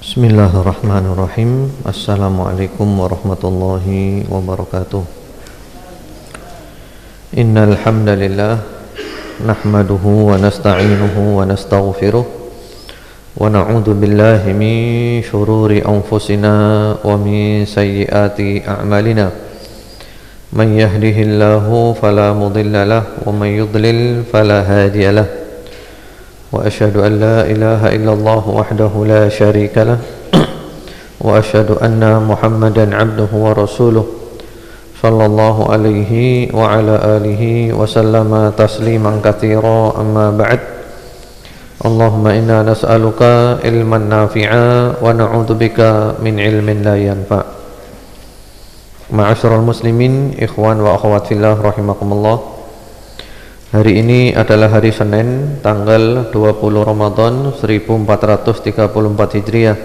Bismillahirrahmanirrahim. Assalamualaikum warahmatullahi wabarakatuh. Innal hamdalillah nahmaduhu wa nasta'inuhu wa nastaghfiruh wa na'udzu billahi min shururi anfusina wa min sayyiati a'malina. Man yahdihillahu fala mudilla lahu wa man yudlil fala hadiya lahu. وأشهد أن لا إله إلا الله وحده لا شريك له وأشهد أن محمدا عبده ورسوله صلى الله عليه وعلى آله وسلم تسليما كثيرا أما بعد اللهم إنا نسألك علما نافعا ونعوذ بك من علم لا ينفع. Ma'asyiral muslimin, ikhwan wa akhwat fillah rahimakumullah. Hari ini adalah hari Senin, tanggal 20 Ramadan 1434 Hijriah,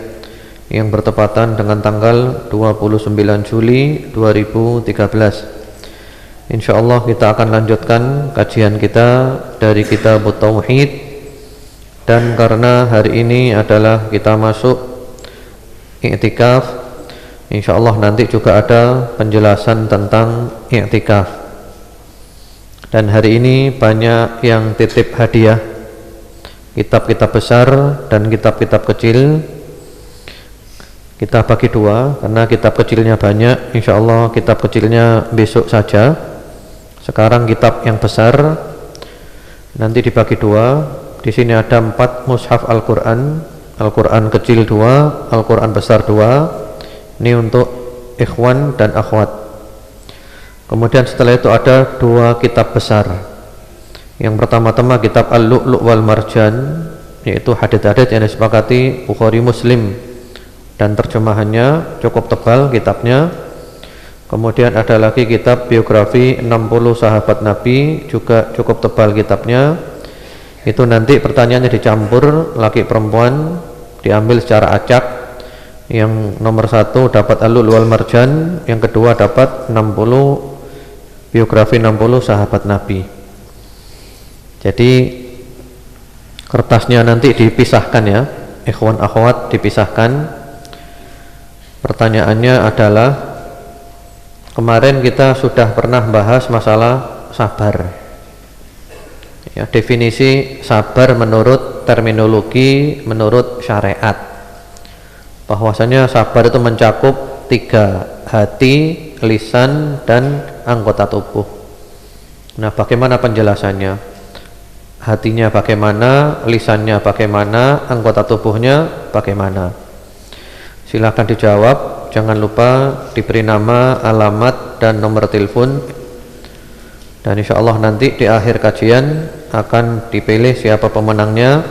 yang bertepatan dengan tanggal 29 Juli 2013. Insyaallah kita akan lanjutkan kajian kita dari kitab Tauhid. Dan karena hari ini adalah kita masuk i'tikaf, insyaallah nanti juga ada penjelasan tentang i'tikaf. Dan hari ini banyak yang titip hadiah, kitab-kitab besar dan kitab-kitab kecil. Kita bagi dua, karena kitab kecilnya banyak. Insyaallah kitab kecilnya besok saja. Sekarang kitab yang besar nanti dibagi dua. Di sini ada 4 mushaf Al-Quran, Al-Quran kecil 2, Al-Quran besar 2. Ini untuk ikhwan dan akhwat. Kemudian setelah itu ada 2 kitab besar. Yang pertama-tama kitab Al-Lu'lu' wal Marjan, yaitu hadits-hadits yang disepakati Bukhari Muslim, dan terjemahannya cukup tebal kitabnya. Kemudian ada lagi kitab biografi 60 sahabat Nabi, juga cukup tebal kitabnya. Itu nanti pertanyaannya dicampur, laki perempuan, diambil secara acak. Yang nomor 1 dapat Al-Lu'lu' wal Marjan, yang kedua dapat 60 biografi 60 sahabat Nabi. Jadi kertasnya nanti dipisahkan ya, ikhwan akhwat, dipisahkan. Pertanyaannya adalah, kemarin kita sudah pernah bahas masalah sabar ya, definisi sabar menurut terminologi, menurut syariat, bahwasanya sabar itu mencakup 3, hati, lisan, dan anggota tubuh. Nah, bagaimana penjelasannya? Hatinya bagaimana, lisannya bagaimana, anggota tubuhnya bagaimana? Silahkan dijawab. Jangan lupa diberi nama, alamat, dan nomor telepon. Dan insyaallah nanti di akhir kajian akan dipilih siapa pemenangnya.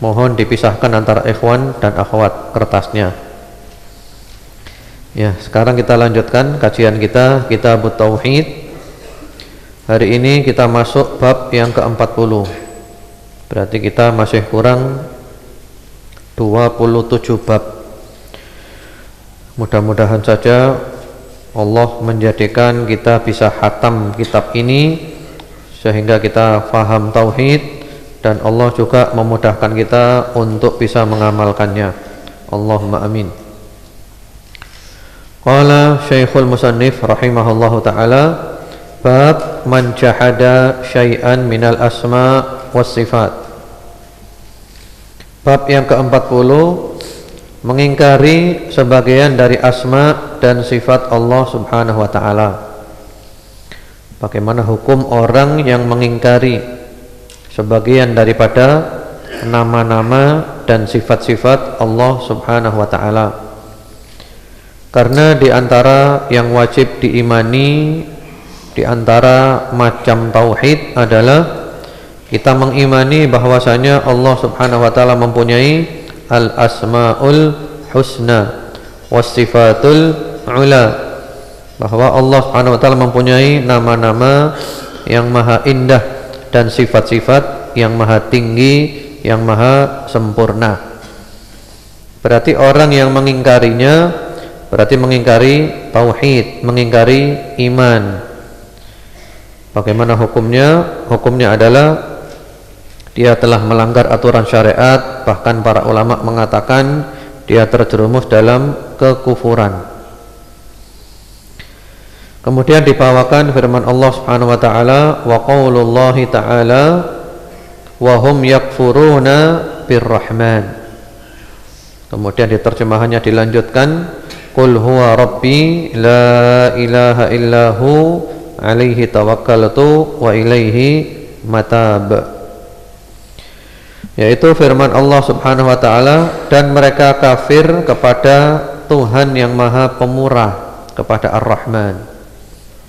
Mohon dipisahkan antara ikhwan dan akhwat kertasnya. Ya, sekarang kita lanjutkan kajian kita, kitab Tauhid. Hari ini kita masuk bab yang ke-40. Berarti kita masih kurang 27 bab. Mudah-mudahan saja Allah menjadikan kita bisa khatam kitab ini sehingga kita faham tauhid, dan Allah juga memudahkan kita untuk bisa mengamalkannya. Allahumma amin. Qala Syekhul Musannif rahimahullahu ta'ala, bab man jahada syai'an minal asma was sifat. Bab yang ke-40, mengingkari sebagian dari asma dan sifat Allah subhanahu wa ta'ala. Bagaimana hukum orang yang mengingkari sebagian daripada nama-nama dan sifat-sifat Allah subhanahu wa ta'ala. Karena di antara yang wajib diimani, di antara macam tauhid adalah kita mengimani bahwasanya Allah subhanahu wa ta'ala mempunyai al-asma'ul husna was sifatul ula, bahwa Allah subhanahu wa ta'ala mempunyai nama-nama yang maha indah dan sifat-sifat yang maha tinggi, yang maha sempurna. Berarti orang yang mengingkarinya berarti mengingkari tauhid, mengingkari iman. Bagaimana hukumnya? Hukumnya adalah dia telah melanggar aturan syariat. Bahkan para ulama mengatakan dia terjerumus dalam kekufuran. Kemudian dibawakan firman Allah Subhanahu wa taala, wa qaulullahi ta'ala wa hum yakfuruna birrahman. Kemudian di terjemahannya dilanjutkan, qul huwa rabbi la ilaha illahu alaihi tawakkaltu wa ilaihi matab. Yaitu firman Allah Subhanahu wa taala, dan mereka kafir kepada Tuhan yang Maha Pemurah, kepada Ar-Rahman.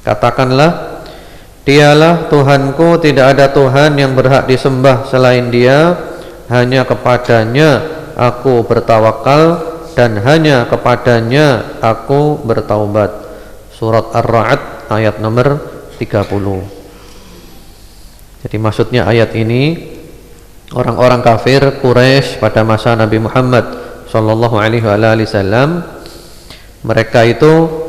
Katakanlah, dialah Tuhanku, tidak ada Tuhan yang berhak disembah selain Dia, hanya kepadanya aku bertawakal dan hanya kepadanya aku bertaubat. Surat Ar-Ra'd ayat nomor 30. Jadi maksudnya ayat ini, orang-orang kafir Quraisy pada masa Nabi Muhammad sallallahu alaihi wasallam, mereka itu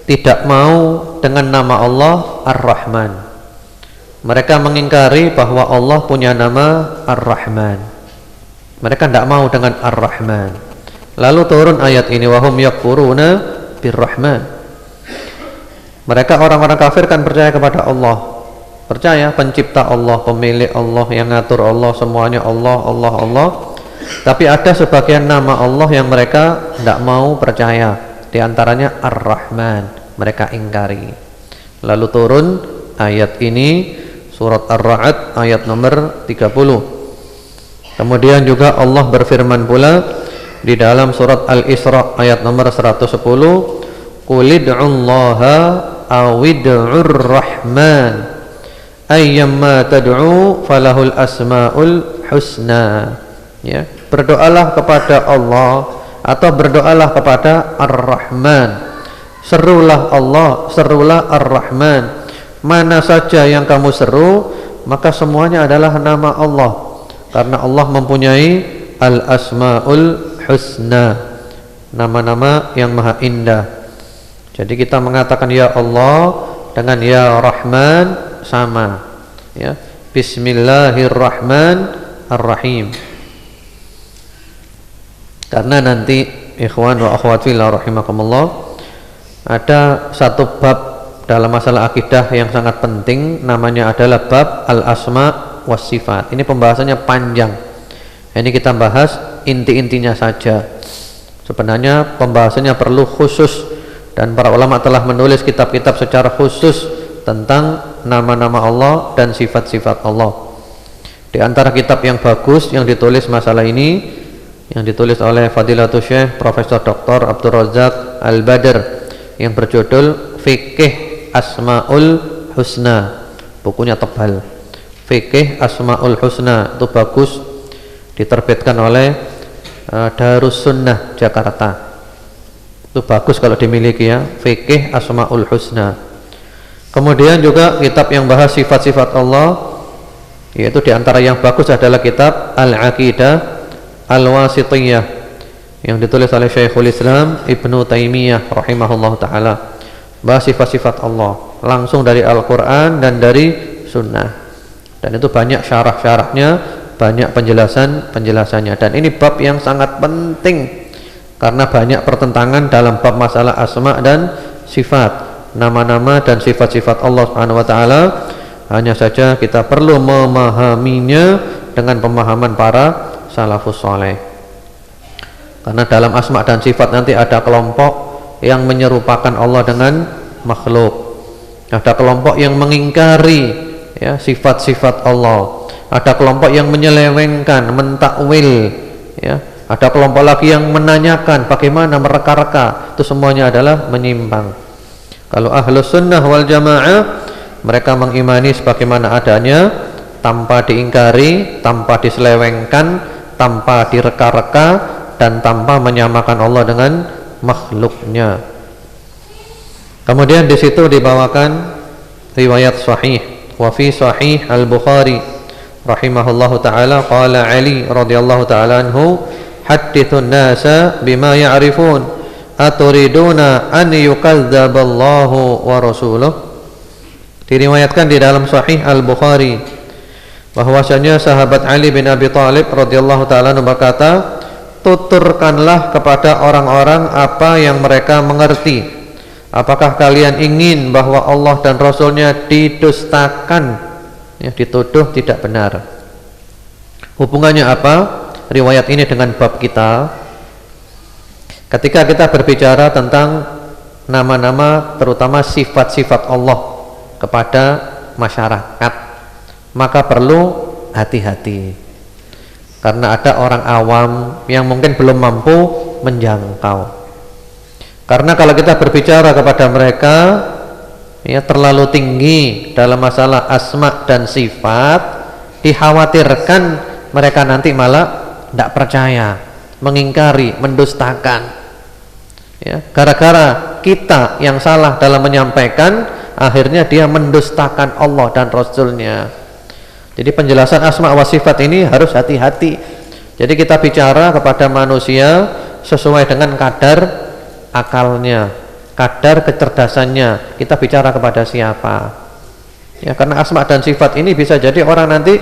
tidak mau dengan nama Allah Ar-Rahman. Mereka mengingkari bahwa Allah punya nama Ar-Rahman. Mereka tidak mau dengan Ar-Rahman. Lalu turun ayat ini, wahum yakfuruna birrahman. Mereka orang-orang kafir kan percaya kepada Allah, percaya pencipta Allah, pemilik Allah, yang ngatur Allah, semuanya Allah, Allah, Allah. Tapi ada sebagian nama Allah yang mereka tidak mau percaya. Di antaranya Ar-Rahman, mereka ingkari. Lalu turun ayat ini, surat Ar-Ra'd ayat nomor 30. Kemudian juga Allah berfirman pula di dalam surat Al-Isra ayat nomor 110, qul ud'ullaha aw ud'ur rahman ayyamma tad'u falahul asmaul husna. Ya, berdoalah kepada Allah atau berdoalah kepada Ar-Rahman. Serulah Allah, serulah Ar-Rahman. Mana saja yang kamu seru, maka semuanya adalah nama Allah. Karena Allah mempunyai Al-Asma'ul Husna, nama-nama yang maha indah. Jadi kita mengatakan ya Allah dengan ya Rahman sama, ya. Bismillahirrahmanirrahim. Karena nanti ikhwan wa akhwat fillah rahimakumullah, ada satu bab dalam masalah akidah yang sangat penting, namanya adalah bab al-asma was-sifat. Ini pembahasannya panjang. Ini kita bahas inti-intinya saja. Sebenarnya pembahasannya perlu khusus, dan para ulama telah menulis kitab-kitab secara khusus tentang nama-nama Allah dan sifat-sifat Allah. Di antara kitab yang bagus yang ditulis masalah ini, yang ditulis oleh Fadilatul Syekh Profesor Dr. Abdul Razak Al-Badr, yang berjudul Fiqih Asmaul Husna. Bukunya tebal. Fiqih Asmaul Husna, itu bagus, diterbitkan oleh Darus Sunnah Jakarta. Itu bagus kalau dimiliki, ya, Fiqih Asmaul Husna. Kemudian juga kitab yang bahas sifat-sifat Allah, yaitu diantara yang bagus adalah kitab Al-Aqidah Al-Wasithiyah, yang ditulis oleh Syekhul Islam Ibnu Taimiyah rahimahullah ta'ala. Bahas sifat-sifat Allah langsung dari Al-Quran dan dari Sunnah. Dan itu banyak syarah-syarahnya, banyak penjelasannya. Dan ini bab yang sangat penting, karena banyak pertentangan dalam bab masalah asma dan sifat, nama-nama dan sifat-sifat Allah Subhanahu wa taala. Hanya saja kita perlu memahaminya dengan pemahaman para salafus saleh. Karena dalam asma dan sifat nanti ada kelompok yang menyerupakan Allah dengan makhluk. Ada kelompok yang mengingkari, ya, sifat-sifat Allah. Ada kelompok yang menyelewengkan, mentakwil, ya. Ada kelompok lagi yang menanyakan, bagaimana mereka-reka. Itu semuanya adalah menyimpang. Kalau Ahlus Sunnah wal Jamaah, mereka mengimani sebagaimana adanya, tanpa diingkari, tanpa diselewengkan, tanpa direka-reka, dan tanpa menyamakan Allah dengan makhluknya. Kemudian di situ dibawakan riwayat sahih. Wa fi sahih Al-Bukhari rahimahullahu taala, qala Ali radhiyallahu taala anhu, hadithun nasa bima ya'rifun aturiduna an yukazzaballahu wa rasuluh. Diriwayatkan di dalam sahih Al-Bukhari bahwasanya sahabat Ali bin Abi Thalib radhiyallahu taala berkata, tuturkanlah kepada orang-orang apa yang mereka mengerti. Apakah kalian ingin bahwa Allah dan Rasulnya didustakan, ya, dituduh tidak benar? Hubungannya apa riwayat ini dengan bab kita? Ketika kita berbicara tentang nama-nama, terutama sifat-sifat Allah kepada masyarakat, maka perlu hati-hati. Karena ada orang awam yang mungkin belum mampu menjangkau. Karena kalau kita berbicara kepada mereka, ya, terlalu tinggi dalam masalah asma dan sifat, dikhawatirkan mereka nanti malah tidak percaya, mengingkari, mendustakan. Ya, gara-gara kita yang salah dalam menyampaikan, akhirnya dia mendustakan Allah dan Rasulnya. Jadi penjelasan asma wa sifat ini harus hati-hati. Jadi kita bicara kepada manusia sesuai dengan kadar akalnya, kadar kecerdasannya. Kita bicara kepada siapa? Ya, karena asma dan sifat ini bisa jadi orang nanti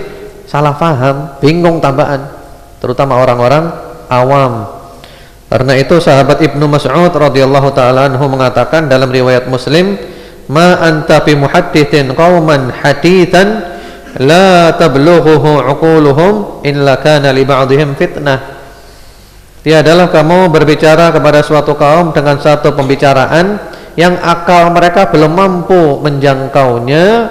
salah paham, bingung tambahan, terutama orang-orang awam. Karena itu sahabat Ibnu Mas'ud radhiyallahu taala anhu mengatakan dalam riwayat Muslim, "Ma anta bi muhadditsin qauman haditsan la tablughuhu uquluhum illa kana li ba'dihim fitnah." Tiadalah kamu berbicara kepada suatu kaum dengan satu pembicaraan yang akal mereka belum mampu menjangkaunya,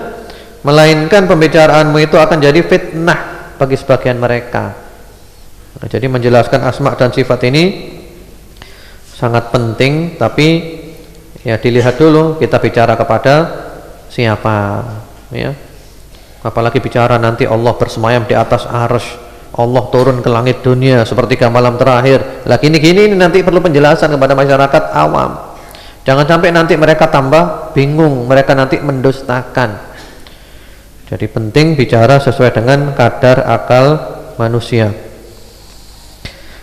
melainkan pembicaraanmu itu akan jadi fitnah bagi sebagian mereka. Nah, jadi menjelaskan asma dan sifat ini sangat penting, tapi ya dilihat dulu kita bicara kepada siapa, ya. Apalagi bicara nanti Allah bersemayam di atas arsy, Allah turun ke langit dunia sepertiga malam terakhir. Lah gini-gini nanti perlu penjelasan kepada masyarakat awam. Jangan sampai nanti mereka tambah bingung, mereka nanti mendustakan. Jadi penting bicara sesuai dengan kadar akal manusia.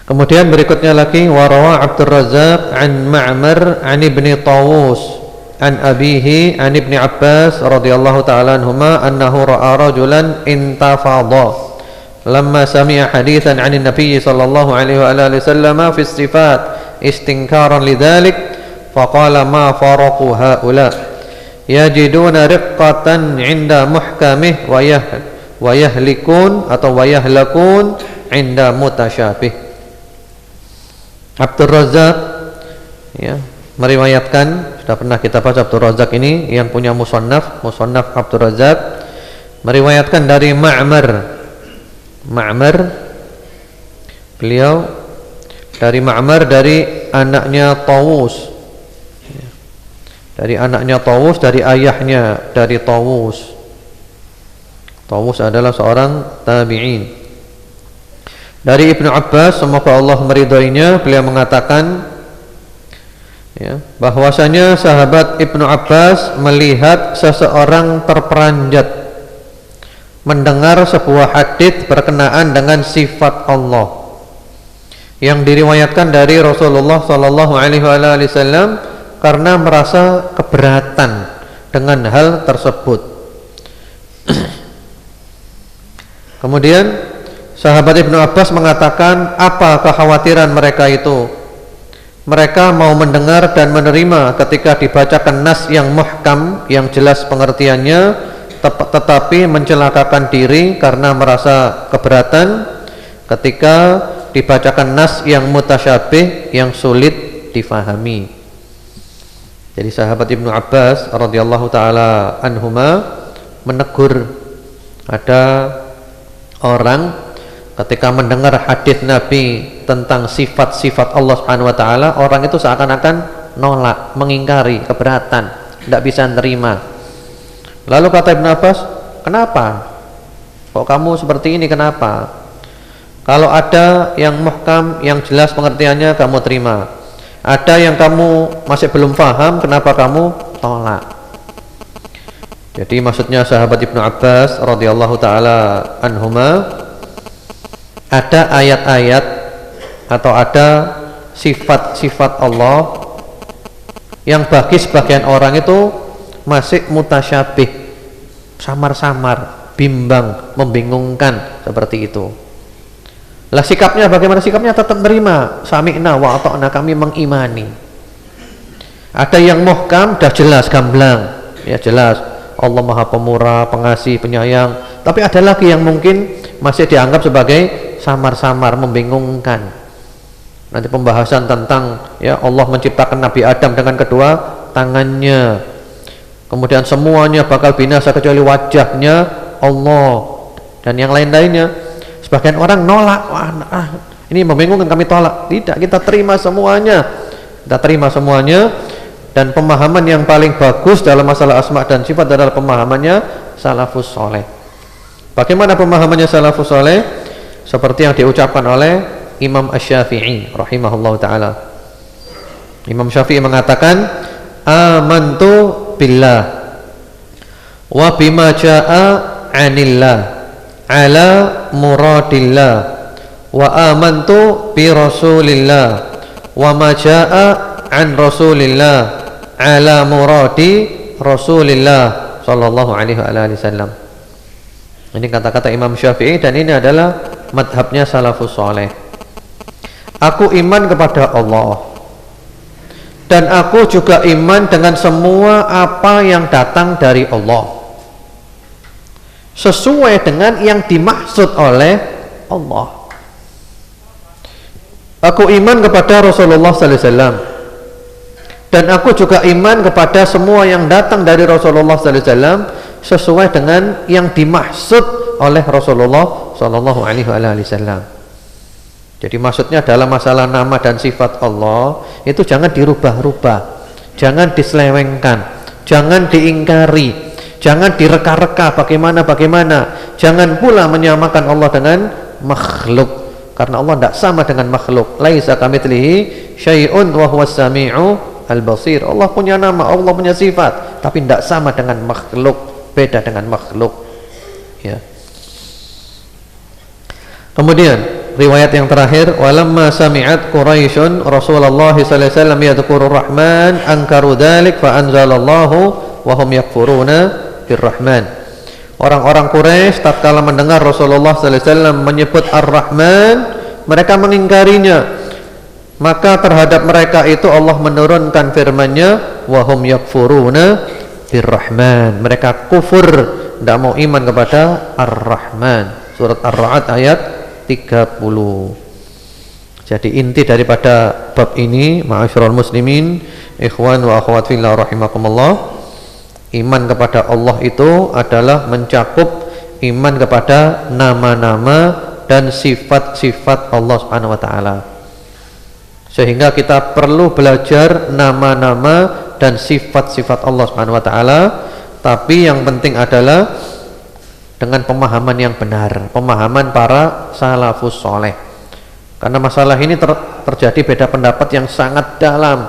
Kemudian berikutnya lagi, warawa Abdur Razzaq an Ma'mar an Ibni Tawus an abihi an Ibni Abbas radhiyallahu ta'ala anhuma annahu ra'a rajulan intafadha lamma sami'a hadithan 'an an-nabiy sallallahu alaihi wa alihi wasallam fi sifat istinkaran lidzalik faqala ma faraqu haula yajiduna riqqatan 'inda muhkamih wa yahlikun atau wa yahlakun 'inda mutasyabih. Abdur Razzaq, ya, meriwayatkan, sudah pernah kita baca Abdur Razzaq ini yang punya musannaf Abdur Razzaq, meriwayatkan dari Ma'mar, beliau dari Ma'mar dari anaknya Tawus, dari anaknya Tawus, dari ayahnya dari Tawus. Tawus adalah seorang tabi'in. Dari Ibnu Abbas, semoga Allah meridhoinya, beliau mengatakan, ya, bahwasanya sahabat Ibnu Abbas melihat seseorang terperanjat mendengar sebuah hadits berkenaan dengan sifat Allah yang diriwayatkan dari Rasulullah sallallahu alaihi wasallam karena merasa keberatan dengan hal tersebut. Kemudian sahabat Ibnu Abbas mengatakan, apa kekhawatiran mereka itu? Mereka mau mendengar dan menerima ketika dibacakan nas yang muhkam, yang jelas pengertiannya, tetapi mencelakakan diri karena merasa keberatan ketika dibacakan nas yang mutasyabih, yang sulit difahami. Jadi sahabat Ibnu Abbas radhiyallahu taala anhuma menegur ada orang ketika mendengar hadis Nabi tentang sifat-sifat Allah Subhanahu wa taala, orang itu seakan-akan nolak, mengingkari, keberatan, tidak bisa menerima. Lalu kata Ibnu Abbas, "Kenapa? Kok kamu seperti ini, kenapa? Kalau ada yang muhkam, yang jelas pengertiannya kamu terima. Ada yang kamu masih belum paham, kenapa kamu tolak?" Jadi maksudnya sahabat Ibnu Abbas radhiyallahu taala anhuma, ada ayat-ayat atau ada sifat-sifat Allah yang bagi sebagian orang itu masih mutasyabih, samar-samar, bimbang, membingungkan, seperti itu. Lah sikapnya bagaimana? Sikapnya tetap terima, sami'na wa ata'na, kami mengimani. Ada yang muhkam, dah jelas gamblang, ya jelas Allah Maha Pemurah, Pengasih, Penyayang. Tapi ada lagi yang mungkin masih dianggap sebagai samar-samar, membingungkan. Nanti pembahasan tentang ya Allah menciptakan Nabi Adam dengan kedua tangannya, kemudian semuanya bakal binasa kecuali wajahnya Allah dan yang lain-lainnya. Sebagian orang nolak, ini membingungkan, kami tolak. Tidak, kita terima semuanya, kita terima semuanya. Dan pemahaman yang paling bagus dalam masalah asma dan sifat adalah pemahamannya salafus soleh. Bagaimana pemahamannya salafus soleh? Seperti yang diucapkan oleh Imam Asy-Syafi'i rahimahullah ta'ala. Imam Syafi'i mengatakan, amantu billah wa bima ja'a anillah ala muradillah wa amantu bi rasulillah wa ma jaa an rasulillah ala muradi rasulillah sallallahu alaihi wasallam. Ini kata-kata Imam Syafi'i dan ini adalah madhabnya salafus soleh. Aku iman kepada Allah dan aku juga iman dengan semua apa yang datang dari Allah sesuai dengan yang dimaksud oleh Allah. Aku iman kepada Rasulullah sallallahu alaihi wasallam dan aku juga iman kepada semua yang datang dari Rasulullah sallallahu alaihi wasallam sesuai dengan yang dimaksud oleh Rasulullah sallallahu alaihi wasallam. Jadi maksudnya dalam masalah nama dan sifat Allah itu jangan dirubah-rubah, jangan diselewengkan, jangan diingkari, jangan direka-reka bagaimana, jangan pula menyamakan Allah dengan makhluk, karena Allah tidak sama dengan makhluk. Laisa kamitslihi syai'un wa huwas sami'u al-basir. Allah punya nama, Allah punya sifat, tapi tidak sama dengan makhluk, beda dengan makhluk. Ya. Kemudian riwayat yang terakhir, walamma sami'at Quraisyun Rasulullah sallallahu alaihi wasallam yadhkurur Rahman ankaru dzalik fa anzalallahu wa hum yakfuruna birrahman. Orang-orang Quraisy tatkala mendengar Rasulullah sallallahu alaihi wasallam menyebut Ar-Rahman, mereka mengingkarinya. Maka terhadap mereka itu Allah menurunkan firman-Nya, wa hum yakfuruna birrahman. Mereka kufur, tidak mau iman kepada Ar-Rahman. Surat Ar-Ra'd ayat 30. Jadi inti daripada bab ini, ma'asyiral muslimin, ikhwan wa akhwat fillah rahimakumullah, iman kepada Allah itu adalah mencakup iman kepada nama-nama dan sifat-sifat Allah Subhanahu wa taala. Sehingga kita perlu belajar nama-nama dan sifat-sifat Allah Subhanahu wa taala, tapi yang penting adalah dengan pemahaman yang benar, pemahaman para salafus soleh. Karena masalah ini terjadi beda pendapat yang sangat dalam.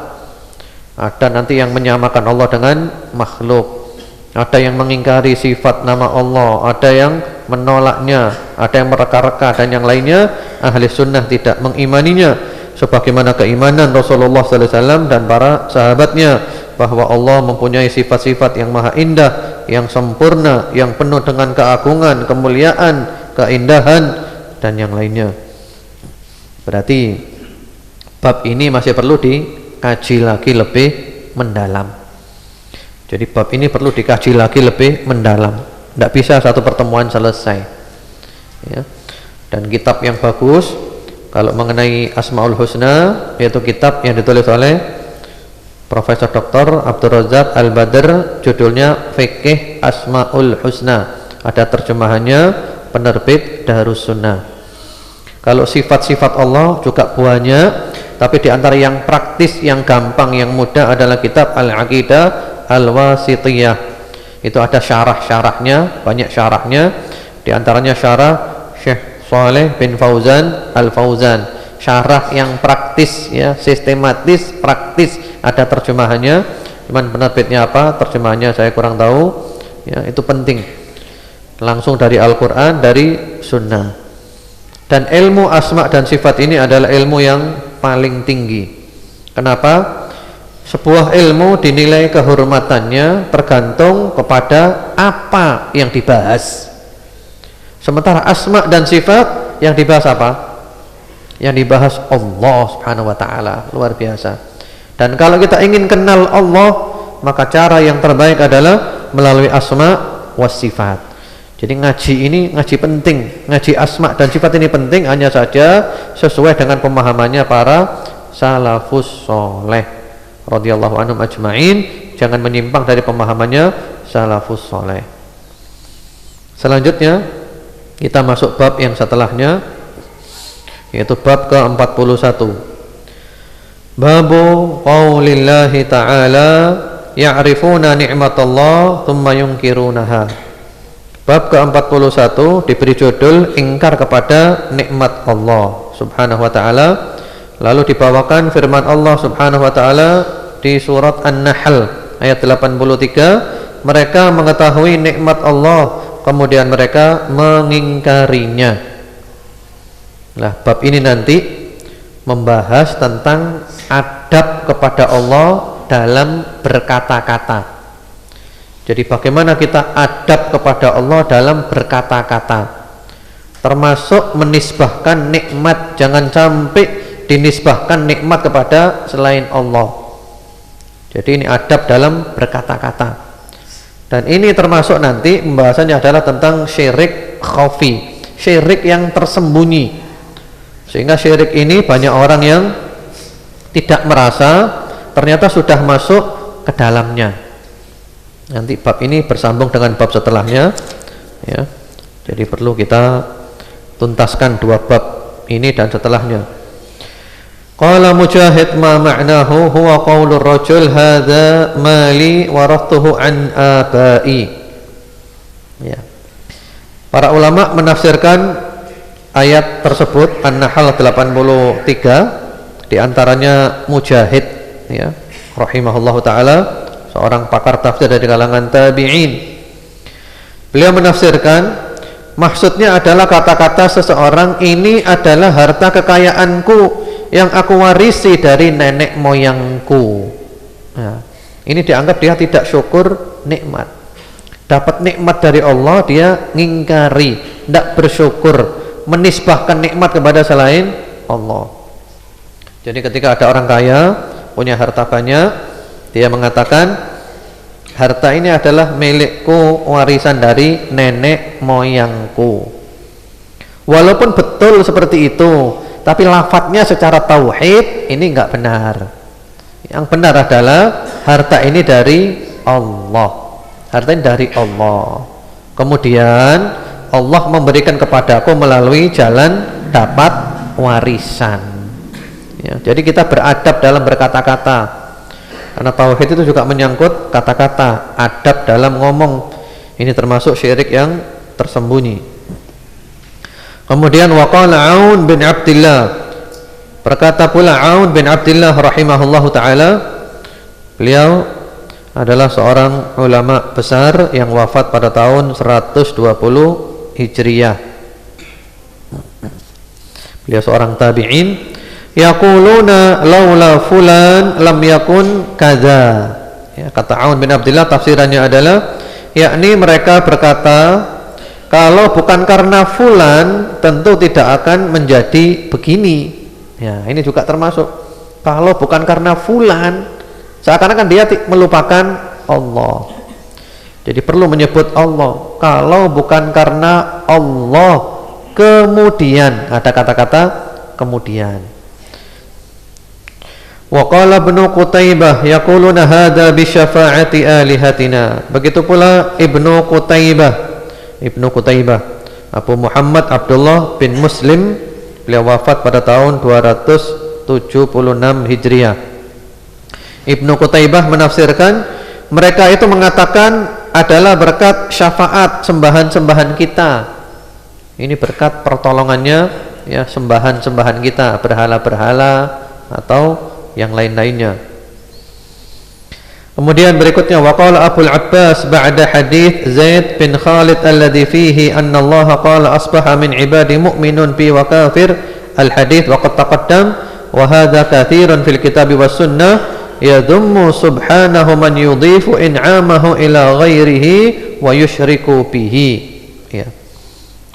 Ada nanti yang menyamakan Allah dengan makhluk, ada yang mengingkari sifat nama Allah, ada yang menolaknya, ada yang mereka-reka, dan yang lainnya ahli sunnah tidak mengimaninya sebagaimana keimanan Rasulullah sallallahu alaihi wasallam dan para sahabatnya, bahwa Allah mempunyai sifat-sifat yang maha indah, yang sempurna, yang penuh dengan keagungan, kemuliaan, keindahan, dan yang lainnya. Berarti bab ini masih perlu dikaji lagi lebih mendalam. Jadi bab ini perlu dikaji lagi lebih mendalam. Tidak bisa satu pertemuan selesai. Ya. Dan kitab yang bagus kalau mengenai Asmaul Husna, yaitu kitab yang ditulis oleh Profesor Dr. Abdul Razak Al-Badr, judulnya Fiqih Asmaul Husna. Ada terjemahannya, penerbit Darus Sunnah. Kalau sifat-sifat Allah juga banyak, tapi diantara yang praktis, yang gampang, yang mudah adalah kitab Al-Aqidah Al-Wasithiyah. Itu ada syarah-syarahnya, banyak syarahnya. Diantaranya syarah Syekh Saleh bin Fauzan Al-Fauzan, syarah yang praktis, ya, sistematis, praktis. Ada terjemahannya, cuman penerbitnya apa, terjemahannya saya kurang tahu. Ya, itu penting. Langsung dari Al-Quran, dari Sunnah. Dan ilmu asma dan sifat ini adalah ilmu yang paling tinggi. Kenapa? Sebuah ilmu dinilai kehormatannya tergantung kepada apa yang dibahas. Sementara asma dan sifat yang dibahas apa? Yang dibahas Allah Subhanahu wa taala, luar biasa. Dan kalau kita ingin kenal Allah, maka cara yang terbaik adalah melalui asma was sifat. Jadi ngaji ini ngaji penting, ngaji asma dan sifat ini penting, hanya saja sesuai dengan pemahamannya para salafus soleh radhiyallahu anhum ajma'in, jangan menyimpang dari pemahamannya salafus soleh. Selanjutnya kita masuk bab yang setelahnya, yaitu bab ke-41. Babu qaulillahi ta'ala ya'rifuna ni'matallah thumma yunkirunaha. Bab ke-41 diberi judul ingkar kepada nikmat Allah Subhanahu wa ta'ala. Lalu dibawakan firman Allah Subhanahu wa ta'ala di surat An-Nahl ayat 83, mereka mengetahui nikmat Allah kemudian mereka mengingkarinya. Nah, bab ini nanti membahas tentang adab kepada Allah dalam berkata-kata. Jadi bagaimana kita adab kepada Allah dalam berkata-kata, termasuk menisbahkan nikmat. Jangan sampai dinisbahkan nikmat kepada selain Allah. Jadi ini adab dalam berkata-kata. Dan ini termasuk nanti pembahasannya adalah tentang syirik khafi, syirik yang tersembunyi. Sehingga syirik ini banyak orang yang tidak merasa, ternyata sudah masuk ke dalamnya. Nanti bab ini bersambung dengan bab setelahnya, ya. Jadi perlu kita tuntaskan dua bab ini dan setelahnya. Qala Mujahid ma ma'nahu huwa qaulur rajul hadza mali warathuhu an abai. Ya. Para ulama menafsirkan ayat tersebut An-Nahl 83, di antaranya Mujahid, ya, rahimahullahu taala, seorang pakar tafsir dari kalangan tabi'in. Beliau menafsirkan maksudnya adalah kata-kata seseorang, ini adalah harta kekayaanku yang aku warisi dari nenek moyangku. Nah, ini dianggap dia tidak syukur nikmat. Dapat nikmat dari Allah dia ngingkari, tidak bersyukur, menisbahkan nikmat kepada selain Allah. Jadi ketika ada orang kaya punya harta banyak, dia mengatakan harta ini adalah milikku, warisan dari nenek moyangku. Walaupun betul seperti itu, tapi lafadznya secara tauhid ini enggak benar. Yang benar adalah harta ini dari Allah. Harta ini dari Allah. Kemudian Allah memberikan kepadaku melalui jalan dapat warisan. Ya, jadi kita beradab dalam berkata-kata, karena tauhid itu juga menyangkut kata-kata, adab dalam ngomong. Ini termasuk syirik yang tersembunyi. Kemudian waqala Aun bin Abdillah, berkata pula Aun bin Abdillah rahimahullahu taala, beliau adalah seorang ulama besar yang wafat pada tahun 120 Hijriyah. Beliau seorang tabi'in. Yaquluna laula fulan lam yakun kadza. Ya, kata Aun bin Abdillah tafsirannya adalah, yakni mereka berkata, kalau bukan karena fulan tentu tidak akan menjadi begini. Ya, ini juga termasuk, kalau bukan karena fulan, seakan-akan dia melupakan Allah. Jadi perlu menyebut Allah. Kalau bukan karena Allah, kemudian ada kata-kata kemudian. Wa qala Ibnu Qutaibah yaquluna hadza bi syafa'ati alihatina. Begitu pula Ibnu Qutaibah Abu Muhammad Abdullah bin Muslim, beliau wafat pada tahun 276 Hijriah. Ibnu Qutaibah menafsirkan, mereka itu mengatakan adalah berkat syafaat sembahan-sembahan kita. Ini berkat pertolongannya, ya, sembahan-sembahan kita, berhala-berhala atau yang lain-lainnya. Kemudian berikutnya waqala Abul Abbas ba'da hadits Zaid bin Khalid alladhi fihi anna Allah qala asbaha min ibadi mu'minun bi wa kafir, al hadits wa qad taqaddam wa hadha kathirun fil kitab was sunnah yadhummu subhanahu man yudhifu in'amahu ila ghairihi wa yushriku bihi. Ya.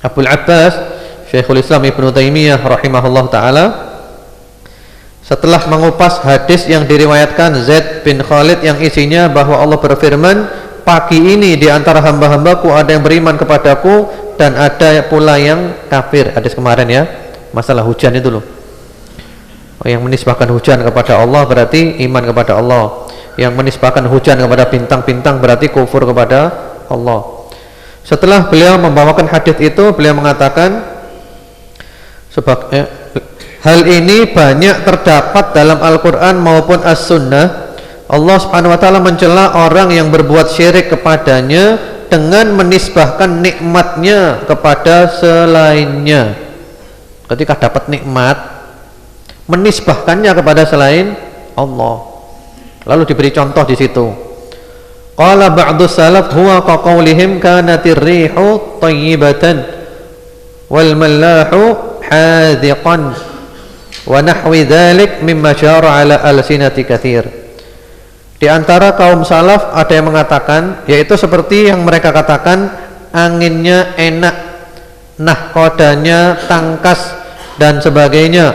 Abul Abbas Syekhul Islam Ibnu Taimiyah rahimahullah taala setelah mengupas hadis yang diriwayatkan Zaid bin Khalid yang isinya bahwa Allah berfirman, pagi ini di antara hamba-hambaku ada yang beriman kepadaku dan ada pula yang kafir. Hadis kemarin ya, masalah hujan itu loh. Yang menisbahkan hujan kepada Allah berarti iman kepada Allah. Yang menisbahkan hujan kepada bintang-bintang berarti kufur kepada Allah. Setelah beliau membawakan hadis itu, beliau mengatakan hal ini banyak terdapat dalam Al-Quran maupun As-Sunnah. Allah Subhanahu wa ta'ala mencela orang yang berbuat syirik kepadanya dengan menisbahkan nikmatnya kepada selainnya. Ketika dapat nikmat, menisbahkannya kepada selain Allah. Lalu diberi contoh di situ. Qala ba'du salaf huwa kaqaulihim kanatir rihu tayyibatan wal mallahu hadiqan wa nahwi dzalik mimma syara ala alsinati katsir. Di antara kaum salaf ada yang mengatakan, yaitu seperti yang mereka katakan, anginnya enak, nahkodanya tangkas dan sebagainya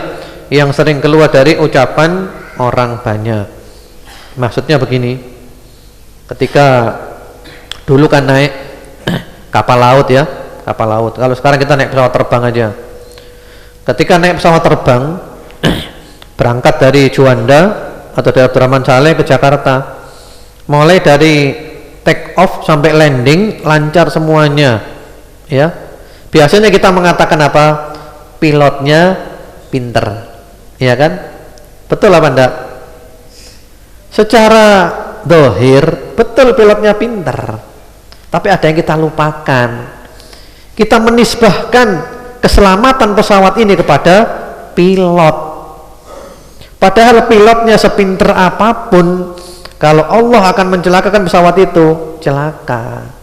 yang sering keluar dari ucapan orang banyak. Maksudnya begini, ketika dulu kan naik kapal laut ya, kapal laut. Kalau sekarang kita naik pesawat terbang aja. Ketika naik pesawat terbang berangkat dari Juanda atau dari Abdurrahman Saleh ke Jakarta, mulai dari take off sampai landing lancar semuanya ya. Biasanya kita mengatakan apa? Pilotnya pinter, ya kan? Betul apa enggak? Secara dohir betul pilotnya pinter, tapi ada yang kita lupakan. Kita menisbahkan keselamatan pesawat ini kepada pilot, padahal pilotnya sepinter apapun, kalau Allah akan mencelakakan pesawat itu, celaka.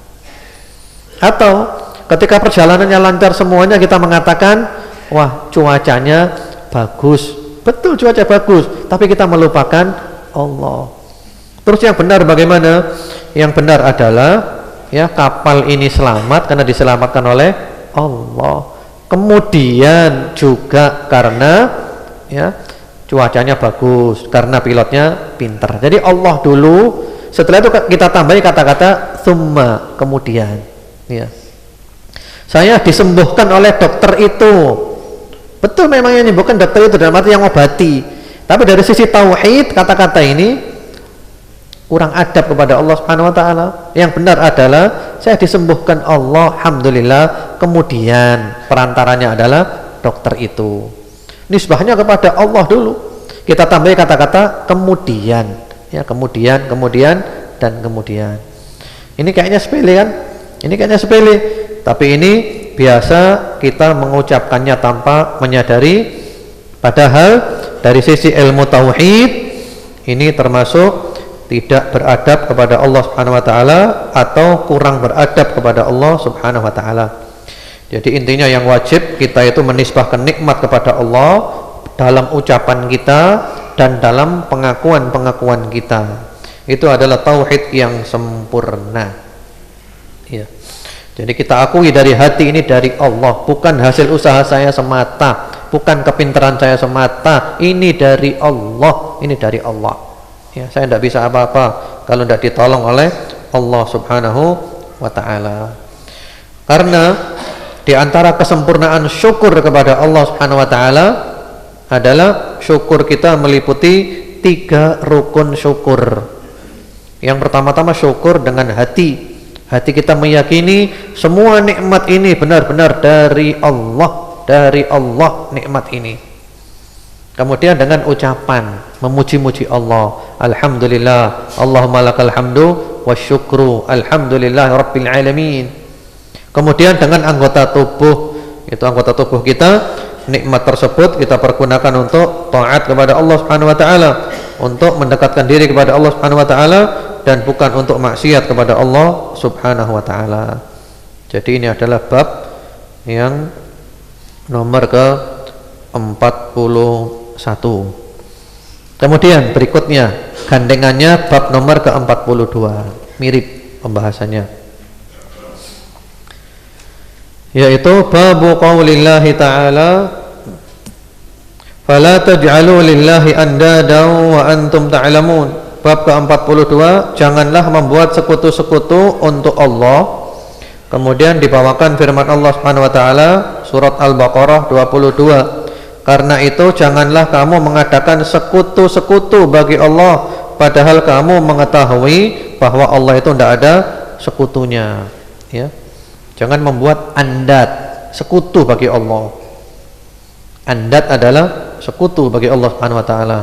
Atau ketika perjalanannya lancar semuanya, kita mengatakan wah cuacanya bagus, betul cuaca bagus, tapi kita melupakan Allah. Terus yang benar bagaimana? Yang benar adalah ya, kapal ini selamat karena diselamatkan oleh Allah. Kemudian juga karena ya cuacanya bagus, karena pilotnya pintar. Jadi Allah dulu, setelah itu kita tambahi kata-kata summa, kemudian ya. Saya disembuhkan oleh dokter itu. Betul memang yang menyembuhkan dokter itu dalam arti yang obati. Tapi dari sisi tauhid, kata-kata ini kurang adab kepada Allah Subhanahu wa taala. Yang benar adalah saya disembuhkan Allah, alhamdulillah, kemudian perantaranya adalah dokter itu. Nisbahnya kepada Allah dulu. Kita tambah kata-kata kemudian, ya, kemudian dan kemudian. Ini kayaknya sepele kan? Ini kayaknya sepele, tapi ini biasa kita mengucapkannya tanpa menyadari. Padahal dari sisi ilmu tauhid ini termasuk tidak beradab kepada Allah Subhanahu wa taala atau kurang beradab kepada Allah Subhanahu wa taala. Jadi intinya yang wajib kita itu menisbahkan nikmat kepada Allah dalam ucapan kita dan dalam pengakuan-pengakuan kita. Itu adalah tauhid yang sempurna. Ya. Jadi kita akui dari hati ini dari Allah, bukan hasil usaha saya semata, bukan kepintaran saya semata, ini dari Allah, ini dari Allah. Ya, saya tidak bisa apa-apa kalau tidak ditolong oleh Allah Subhanahu wa taala. Karena di antara kesempurnaan syukur kepada Allah Subhanahu wa taala adalah syukur kita meliputi 3 rukun syukur. Yang pertama-tama syukur dengan hati. Hati kita meyakini semua nikmat ini benar-benar dari Allah nikmat ini. Kemudian dengan ucapan memuji-muji Allah, alhamdulillah, Allahumma lakal hamdu wasyukru, alhamdulillah rabbil alamin. Kemudian dengan anggota tubuh, itu anggota tubuh kita, nikmat tersebut kita pergunakan untuk taat kepada Allah Subhanahu wa taala, untuk mendekatkan diri kepada Allah Subhanahu wa taala, dan bukan untuk maksiat kepada Allah Subhanahu wa taala. Jadi ini adalah bab yang nomor ke-41. Kemudian berikutnya gandengannya bab nomor ke-42, mirip pembahasannya. yaitu babu qaulillahi ta'ala fala taj'alu lillahi andadan wa antum ta'lamun. Bab ke-42, janganlah membuat sekutu-sekutu untuk Allah. Kemudian dibawakan firman Allah Subhanahu wa taala surat Al-Baqarah 22. Karena itu janganlah kamu mengadakan sekutu-sekutu bagi Allah padahal kamu mengetahui bahwa Allah itu tidak ada sekutunya, ya. Jangan membuat andad, sekutu bagi Allah. Andad adalah sekutu bagi Allah Subhanahu wa taala.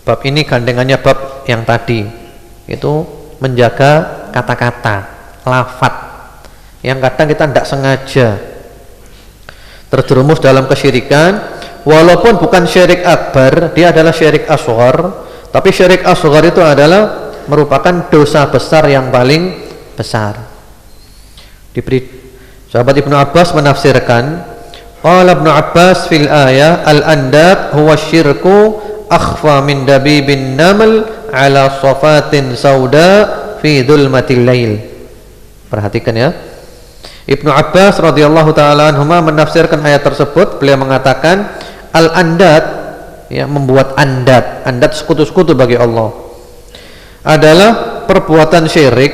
Bab ini gandengannya bab yang tadi, itu menjaga kata-kata, lafaz yang kadang kita tidak sengaja terjerumus dalam kesyirikan. Walaupun bukan syirik akbar, dia adalah syirik asghar, tapi syirik asghar itu adalah merupakan dosa besar yang paling besar. Sahabat Ibnu Abbas menafsirkan, qala Ibnu Abbas fil ayah al-andad huwa syirku akhfa min dabibin naml ala safatin sauda fi dhulmatil lail. Perhatikan ya, Ibnu Abbas radhiyallahu taala anhuma menafsirkan ayat tersebut. Beliau mengatakan al-andad, ya, membuat andad sekutu-sekutu bagi Allah adalah perbuatan syirik,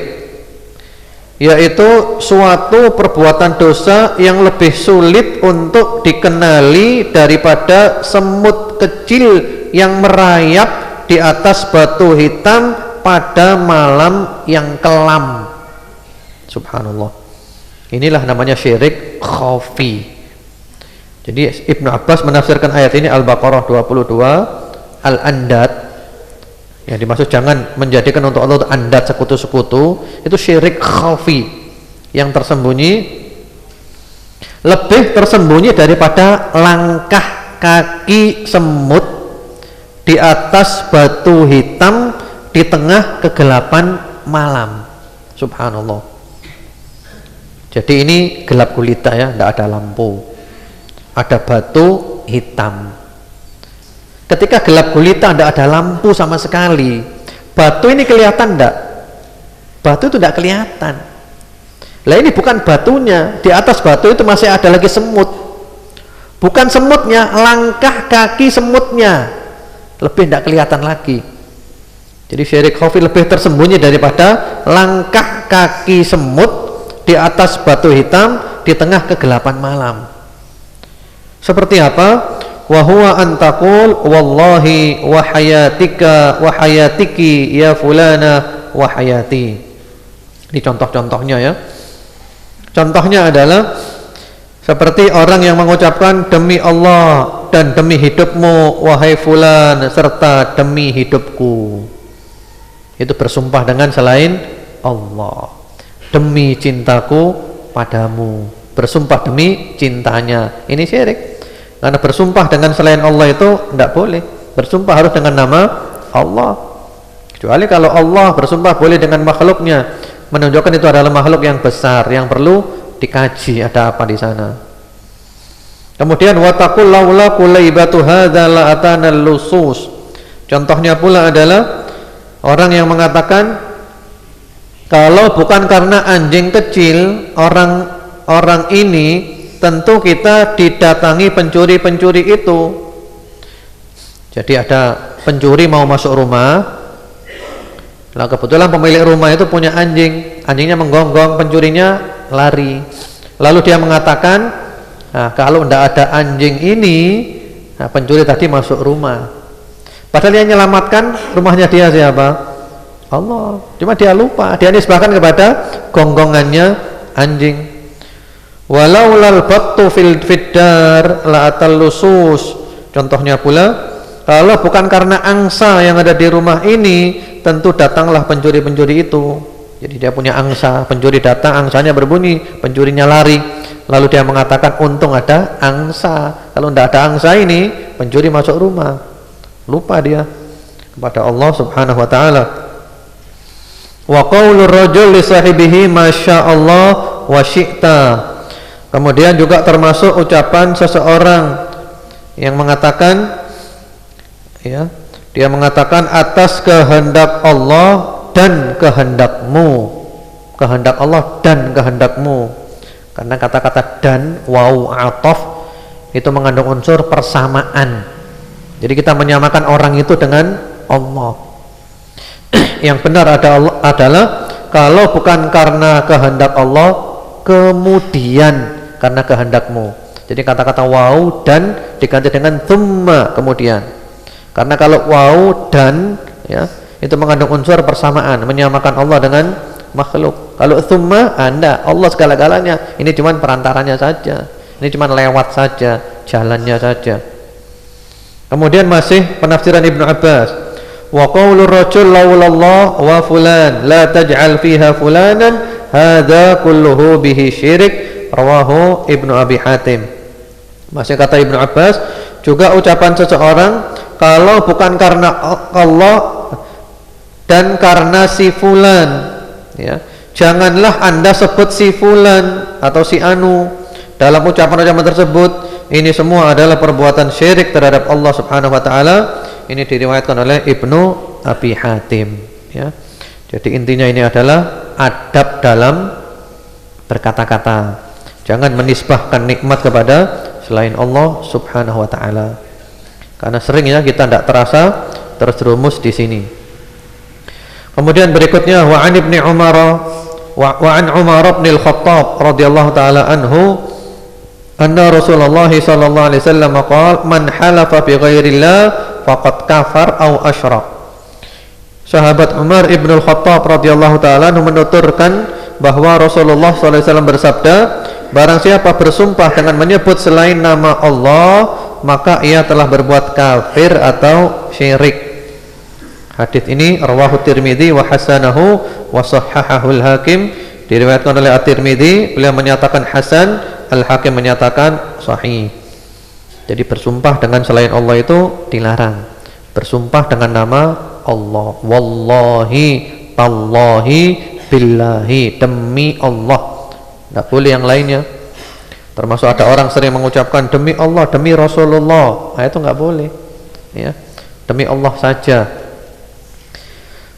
yaitu suatu perbuatan dosa yang lebih sulit untuk dikenali daripada semut kecil yang merayap di atas batu hitam pada malam yang kelam. Subhanallah. Inilah namanya syirik khafi. Jadi Ibnu Abbas menafsirkan ayat ini Al-Baqarah 22, al-andad, yang dimaksud jangan menjadikan untuk Allah andad, sekutu-sekutu, itu syirik khafi yang tersembunyi, lebih tersembunyi daripada langkah kaki semut di atas batu hitam di tengah kegelapan malam. Subhanallah. Jadi ini gelap gulita, ya, tidak ada lampu, ada batu hitam. Ketika gelap gulita tidak ada lampu sama sekali, batu ini kelihatan tidak? Batu itu tidak kelihatan. Lah ini bukan batunya, di atas batu itu masih ada lagi semut. Bukan semutnya, langkah kaki semutnya lebih tidak kelihatan lagi. Jadi syirik khafi lebih tersembunyi daripada langkah kaki semut di atas batu hitam di tengah kegelapan malam. Seperti apa? Wa huwa antakul wallahi wa hayatika wa hayatiki ya fulana wa hayati. Ini contoh-contohnya, ya. Contohnya adalah seperti orang yang mengucapkan demi Allah dan demi hidupmu wahai fulan serta demi hidupku. Itu bersumpah dengan selain Allah. Demi cintaku padamu, bersumpah demi cintanya. Ini syirik. Karena bersumpah dengan selain Allah itu tidak boleh. Bersumpah harus dengan nama Allah. Kecuali kalau Allah bersumpah boleh dengan makhluknya, menunjukkan itu adalah makhluk yang besar yang perlu dikaji ada apa di sana. Kemudian wataqul laula kulaibatu hadza la atana lusus. Contohnya pula adalah orang yang mengatakan kalau bukan karena anjing kecil orang ini tentu kita didatangi pencuri-pencuri itu. Jadi ada pencuri mau masuk rumah, lah kebetulan pemilik rumah itu punya anjing, anjingnya menggonggong, pencurinya lari. Lalu dia mengatakan, nah, kalau tidak ada anjing ini, nah, pencuri tadi masuk rumah. Padahal yang menyelamatkan rumahnya dia siapa? Allah. Cuma dia lupa, dia nisbahkan kepada gonggongannya anjing. Walau lal battu fil fiddar la atal lusus. Contohnya pula, kalau bukan karena angsa yang ada di rumah ini, tentu datanglah pencuri-pencuri itu. Jadi dia punya angsa, pencuri datang, angsanya berbunyi, pencurinya lari. Lalu dia mengatakan untung ada angsa. Kalau tidak ada angsa ini, pencuri masuk rumah. Lupa dia kepada Allah Subhanahu wa taala. Wa qaulur rajul li sahibihi masyaallah wa syi'ta. Kemudian juga termasuk ucapan seseorang yang mengatakan, ya, dia mengatakan atas kehendak Allah dan kehendakmu, kehendak Allah dan kehendakmu. Karena kata-kata dan, waw, atof itu mengandung unsur persamaan. Jadi kita menyamakan orang itu dengan Allah. Yang benar adalah kalau bukan karena kehendak Allah, kemudian karena kehendakmu. Jadi kata-kata waw dan diganti dengan thumma kemudian. Karena kalau waw dan ya itu mengandung unsur persamaan, menyamakan Allah dengan makhluk. Kalau thumma, Anda Allah segala-galanya, ini cuma perantaranya saja, ini cuma lewat saja, jalannya saja. Kemudian masih penafsiran Ibnu Abbas, wa qaulur rajul laulallah wa fulan la taj'al fiha fulanan hadza kulluhu bihi syirik, rawahu Ibnu Abi Hatim. Masih kata Ibnu Abbas, juga ucapan seseorang kalau bukan karena Allah dan karena si fulan, ya, janganlah Anda sebut si fulan atau si anu dalam ucapan-ucapan tersebut. Ini semua adalah perbuatan syirik terhadap Allah Subhanahu wa taala. Ini diriwayatkan oleh Ibnu Abi Hatim, ya. Jadi intinya ini adalah adab dalam berkata-kata. Jangan menisbahkan nikmat kepada selain Allah Subhanahu wa taala. Karena seringnya kita tidak terasa terjerumus di sini. Kemudian berikutnya wa an Ibnu Umar wa an Umar bin Al-Khattab radhiyallahu taala anhu anna Rasulullah sallallahu alaihi wasallam qala man halafa bi ghairillah faqad kafar aw asyrak. Sahabat Umar ibn Al-Khattab radhiyallahu taala menuturkan bahwa Rasulullah sallallahu alaihi wasallam bersabda, barang siapa bersumpah dengan menyebut selain nama Allah, maka ia telah berbuat kafir atau syirik. Hadis ini rawahu Tirmidzi wa hasanahu wa sahhahahu al-Hakim, diriwayatkan oleh At-Tirmidzi, beliau menyatakan hasan, Al-Hakim menyatakan sahih. Jadi bersumpah dengan selain Allah itu dilarang. Bersumpah dengan nama Allah, wallahi, tallahi, billahi, demi Allah. Tidak boleh yang lainnya. Termasuk ada orang sering mengucapkan demi Allah, demi Rasulullah. Nah, itu nggak boleh. Ya, demi Allah saja.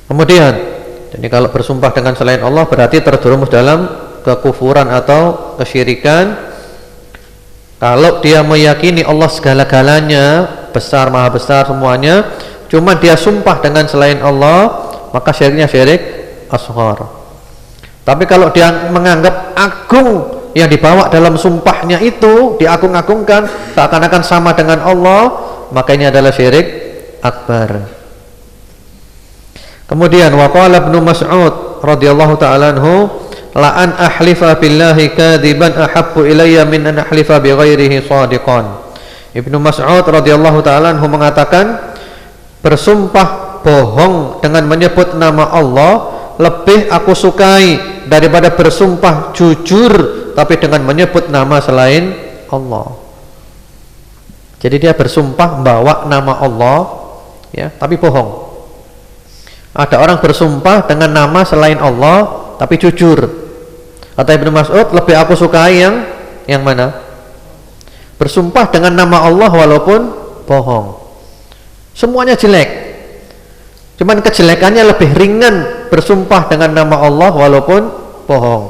Kemudian, jadi kalau bersumpah dengan selain Allah berarti terjerumus dalam kekufuran atau kesyirikan. Kalau dia meyakini Allah segala-galanya, besar, maha besar semuanya, cuma dia sumpah dengan selain Allah, maka syiriknya syirik asghar. Tapi kalau dia menganggap agung yang dibawa dalam sumpahnya itu, diagung-agungkan seakan-akan sama dengan Allah, maka ini adalah syirik akbar. Kemudian waqala Ibnu Mas'ud radhiyallahu ta'ala anhu, la an ahlifa billahi kadiban ahabbu ilayya min an ahlifa bi ghairihi shadiqan. Ibnu Mas'ud radhiyallahu ta'ala anhu mengatakan, bersumpah bohong dengan menyebut nama Allah lebih aku sukai daripada bersumpah jujur tapi dengan menyebut nama selain Allah. Jadi dia bersumpah membawa nama Allah, ya, tapi bohong. Ada orang bersumpah dengan nama selain Allah tapi jujur. Kata Ibnu Mas'ud, lebih aku sukai yang mana? Bersumpah dengan nama Allah walaupun bohong. Semuanya jelek, cuman kejelekannya lebih ringan bersumpah dengan nama Allah walaupun bohong.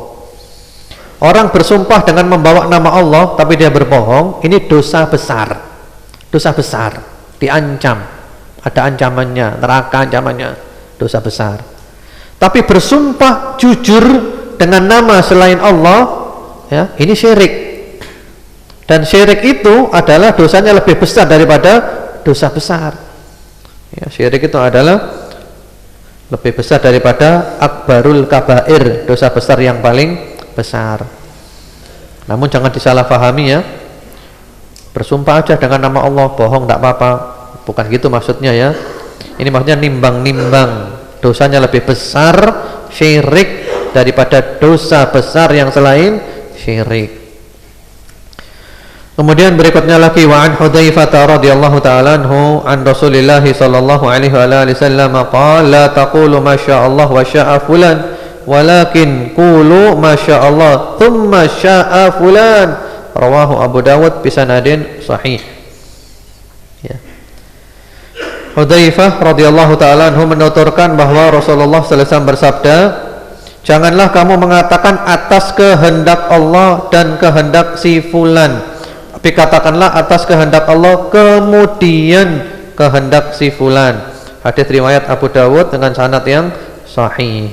Orang bersumpah dengan membawa nama Allah tapi dia berbohong, ini dosa besar. Dosa besar, diancam. Ada ancamannya, neraka ancamannya, dosa besar. Tapi bersumpah jujur dengan nama selain Allah, ya, ini syirik. Dan syirik itu adalah dosanya lebih besar daripada dosa besar. Ya, syirik itu adalah lebih besar daripada akbarul kabair, dosa besar yang paling besar. Namun jangan disalahpahami, ya. Bersumpah aja dengan nama Allah, bohong tidak apa-apa. Bukan gitu maksudnya, ya. Ini maksudnya nimbang-nimbang, dosanya lebih besar syirik daripada dosa besar yang selain syirik. Kemudian berikutnya lagi wa an Hudzaifah radhiyallahu ta'ala anhu an Rasulillah sallallahu alaihi wasallam qala la taqulu ma syaa Allah wa syaa fulan walakin qulu ma syaa Allah thumma syaa fulan, rawahu Abu Dawud bi sanadin sahih. Ya. Hudzaifah radhiyallahu ta'ala anhu menuturkan bahwa Rasulullah sallallahu alaihi wasallam bersabda, Janganlah kamu mengatakan atas kehendak Allah dan kehendak si fulan, tapi katakanlah atas kehendak Allah kemudian kehendak si fulan. Hadis riwayat Abu Dawud dengan sanad yang sahih.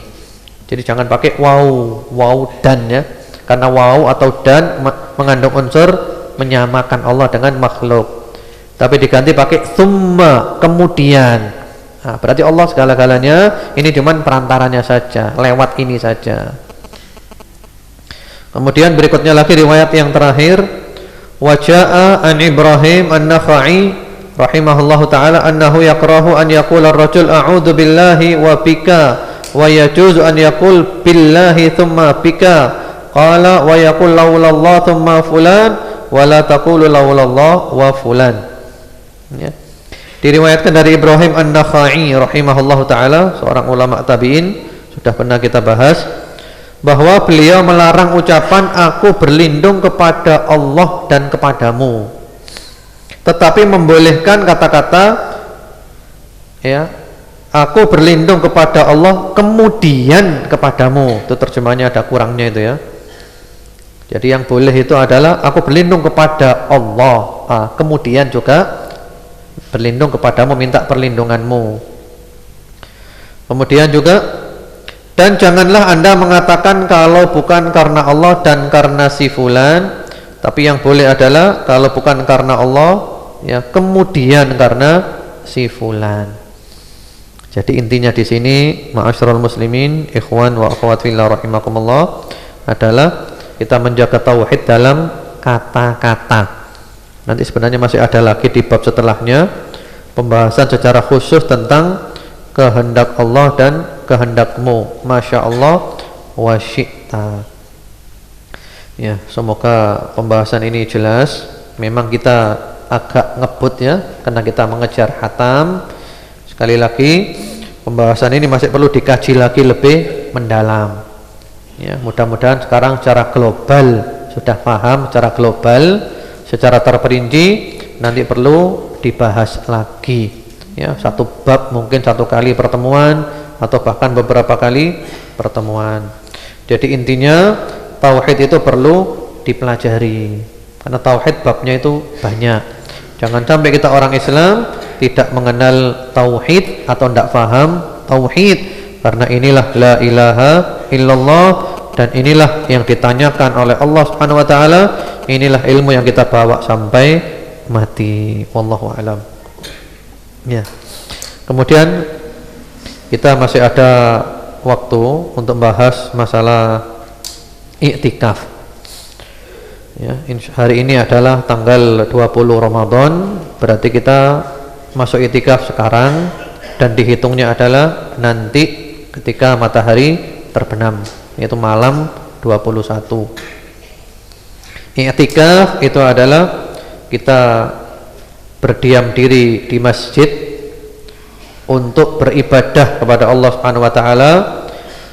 Jadi jangan pakai waw dan ya, karena waw atau dan mengandung unsur menyamakan Allah dengan makhluk. Tapi diganti pakai summa, kemudian. Nah, berarti Allah segala-galanya, ini cuman perantaranya saja, lewat ini saja. Kemudian berikutnya lagi riwayat yang terakhir, waja'a an Ibrahim an-Nakhai rahimahullahu ta'ala annahu yakrahu an yaqula ar-rajul a'udzu billahi wa bika wa yajuzu an yaqul billahi thumma bika qala wa yaqul laulallah thumma fulan wa la taqulu laulallah wa fulan. Ya. Diriwayatkan dari Ibrahim an-Nakhai rahimahullahu ta'ala, seorang ulama tabi'in, sudah pernah kita bahas, bahwa beliau melarang ucapan aku berlindung kepada Allah dan kepadamu, tetapi membolehkan kata-kata ya, aku berlindung kepada Allah kemudian kepadamu. Itu terjemahannya ada kurangnya itu ya. Jadi yang boleh itu adalah aku berlindung kepada Allah, kemudian juga berlindung kepadamu, minta perlindunganmu. Kemudian juga, dan janganlah Anda mengatakan kalau bukan karena Allah dan karena si fulan, tapi yang boleh adalah kalau bukan karena Allah ya kemudian karena si fulan. Jadi intinya di sini, ma'asyiral muslimin, ikhwan wa akhwat fillah rahimakumullah, adalah kita menjaga tauhid dalam kata-kata. Nanti sebenarnya masih ada lagi di bab setelahnya pembahasan secara khusus tentang kehendak Allah dan kehendakmu, masya Allah wa syi'ta. Ya, semoga pembahasan ini jelas. Memang kita agak ngebut ya, karena kita mengejar khatam. Sekali lagi, pembahasan ini masih perlu dikaji lagi lebih mendalam. Ya, mudah-mudahan sekarang secara global sudah paham secara global. Secara terperinci nanti perlu dibahas lagi ya, satu bab mungkin satu kali pertemuan atau bahkan beberapa kali pertemuan. Jadi intinya tauhid itu perlu dipelajari, karena tauhid babnya itu banyak. Jangan sampai kita orang Islam tidak mengenal tauhid atau tidak paham tauhid, karena inilah la ilaha illallah, dan inilah yang ditanyakan oleh Allah Subhanahu wa taala. Inilah ilmu yang kita bawa sampai mati. Wallahu alam. Ya. Kemudian kita masih ada waktu untuk bahas masalah i'tikaf. Ya, hari ini adalah tanggal 20 Ramadan, berarti kita masuk i'tikaf sekarang, dan dihitungnya adalah nanti ketika matahari terbenam, yaitu malam 21. I'tikaf itu adalah kita berdiam diri di masjid untuk beribadah kepada Allah Subhanahu wa taala.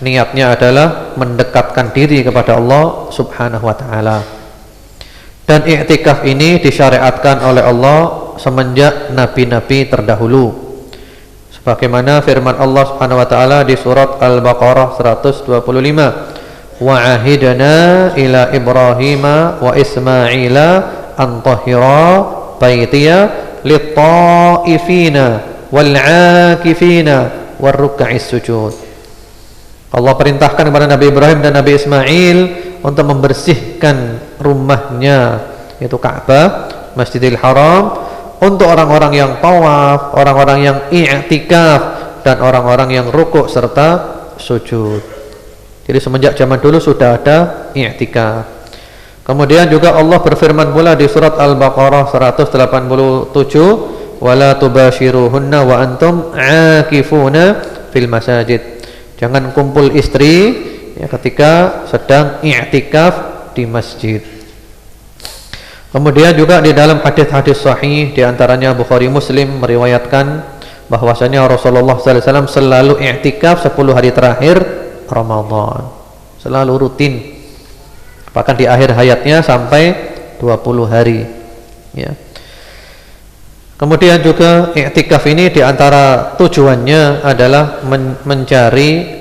Niatnya adalah mendekatkan diri kepada Allah Subhanahu wa taala. Dan i'tikaf ini disyariatkan oleh Allah semenjak nabi-nabi terdahulu. Sebagaimana firman Allah Subhanahu wa taala di surat Al-Baqarah 125. Wa ahidna ila Ibrahima wa Ismaila an tahira baitiya lit-ta'ifina wal-'akifina war-ruk'is sujud. Allah perintahkan kepada Nabi Ibrahim dan Nabi Ismail untuk membersihkan rumahnya, yaitu Ka'bah, Masjidil Haram, untuk orang-orang yang tawaf, orang-orang yang i'tikaf, dan orang-orang yang rukuk serta sujud. Jadi semenjak zaman dulu sudah ada i'tikaf. Kemudian juga Allah berfirman pula di surat Al-Baqarah 187, wala tubashiruhunna wa antum 'akifuna fil masajid. Jangan kumpul istri ya, ketika sedang i'tikaf di masjid. Kemudian juga di dalam hadis-hadis sahih, di antaranya Bukhari Muslim meriwayatkan bahwasanya Rasulullah SAW selalu i'tikaf 10 hari terakhir Ramadan, selalu rutin, bahkan di akhir hayatnya sampai 20 hari ya. Kemudian juga i'tikaf ini diantara tujuannya adalah mencari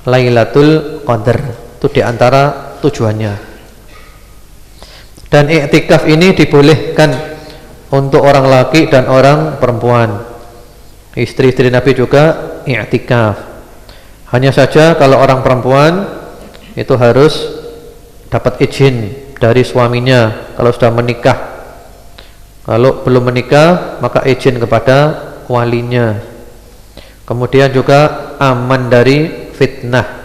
Lailatul Qadar. Itu diantara tujuannya. Dan i'tikaf ini dibolehkan untuk orang laki dan orang perempuan. Istri-istri Nabi juga i'tikaf. Hanya saja kalau orang perempuan itu harus dapat izin dari suaminya kalau sudah menikah. Kalau belum menikah maka izin kepada walinya. Kemudian juga aman dari fitnah.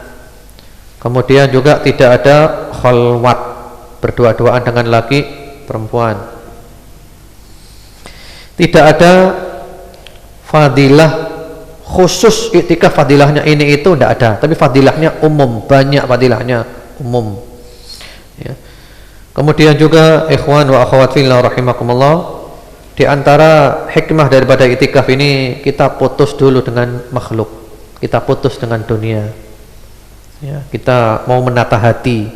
Kemudian juga tidak ada khalwat, berdua-duaan dengan laki perempuan. Tidak ada fadilah khusus i'tikaf, fadilahnya ini itu tidak ada, tapi fadilahnya umum, banyak fadilahnya umum ya. Kemudian juga ikhwan wa akhwat fillah rahimakumullah, di antara hikmah daripada i'tikaf ini kita putus dulu dengan makhluk, kita putus dengan dunia ya. Kita mau menata hati,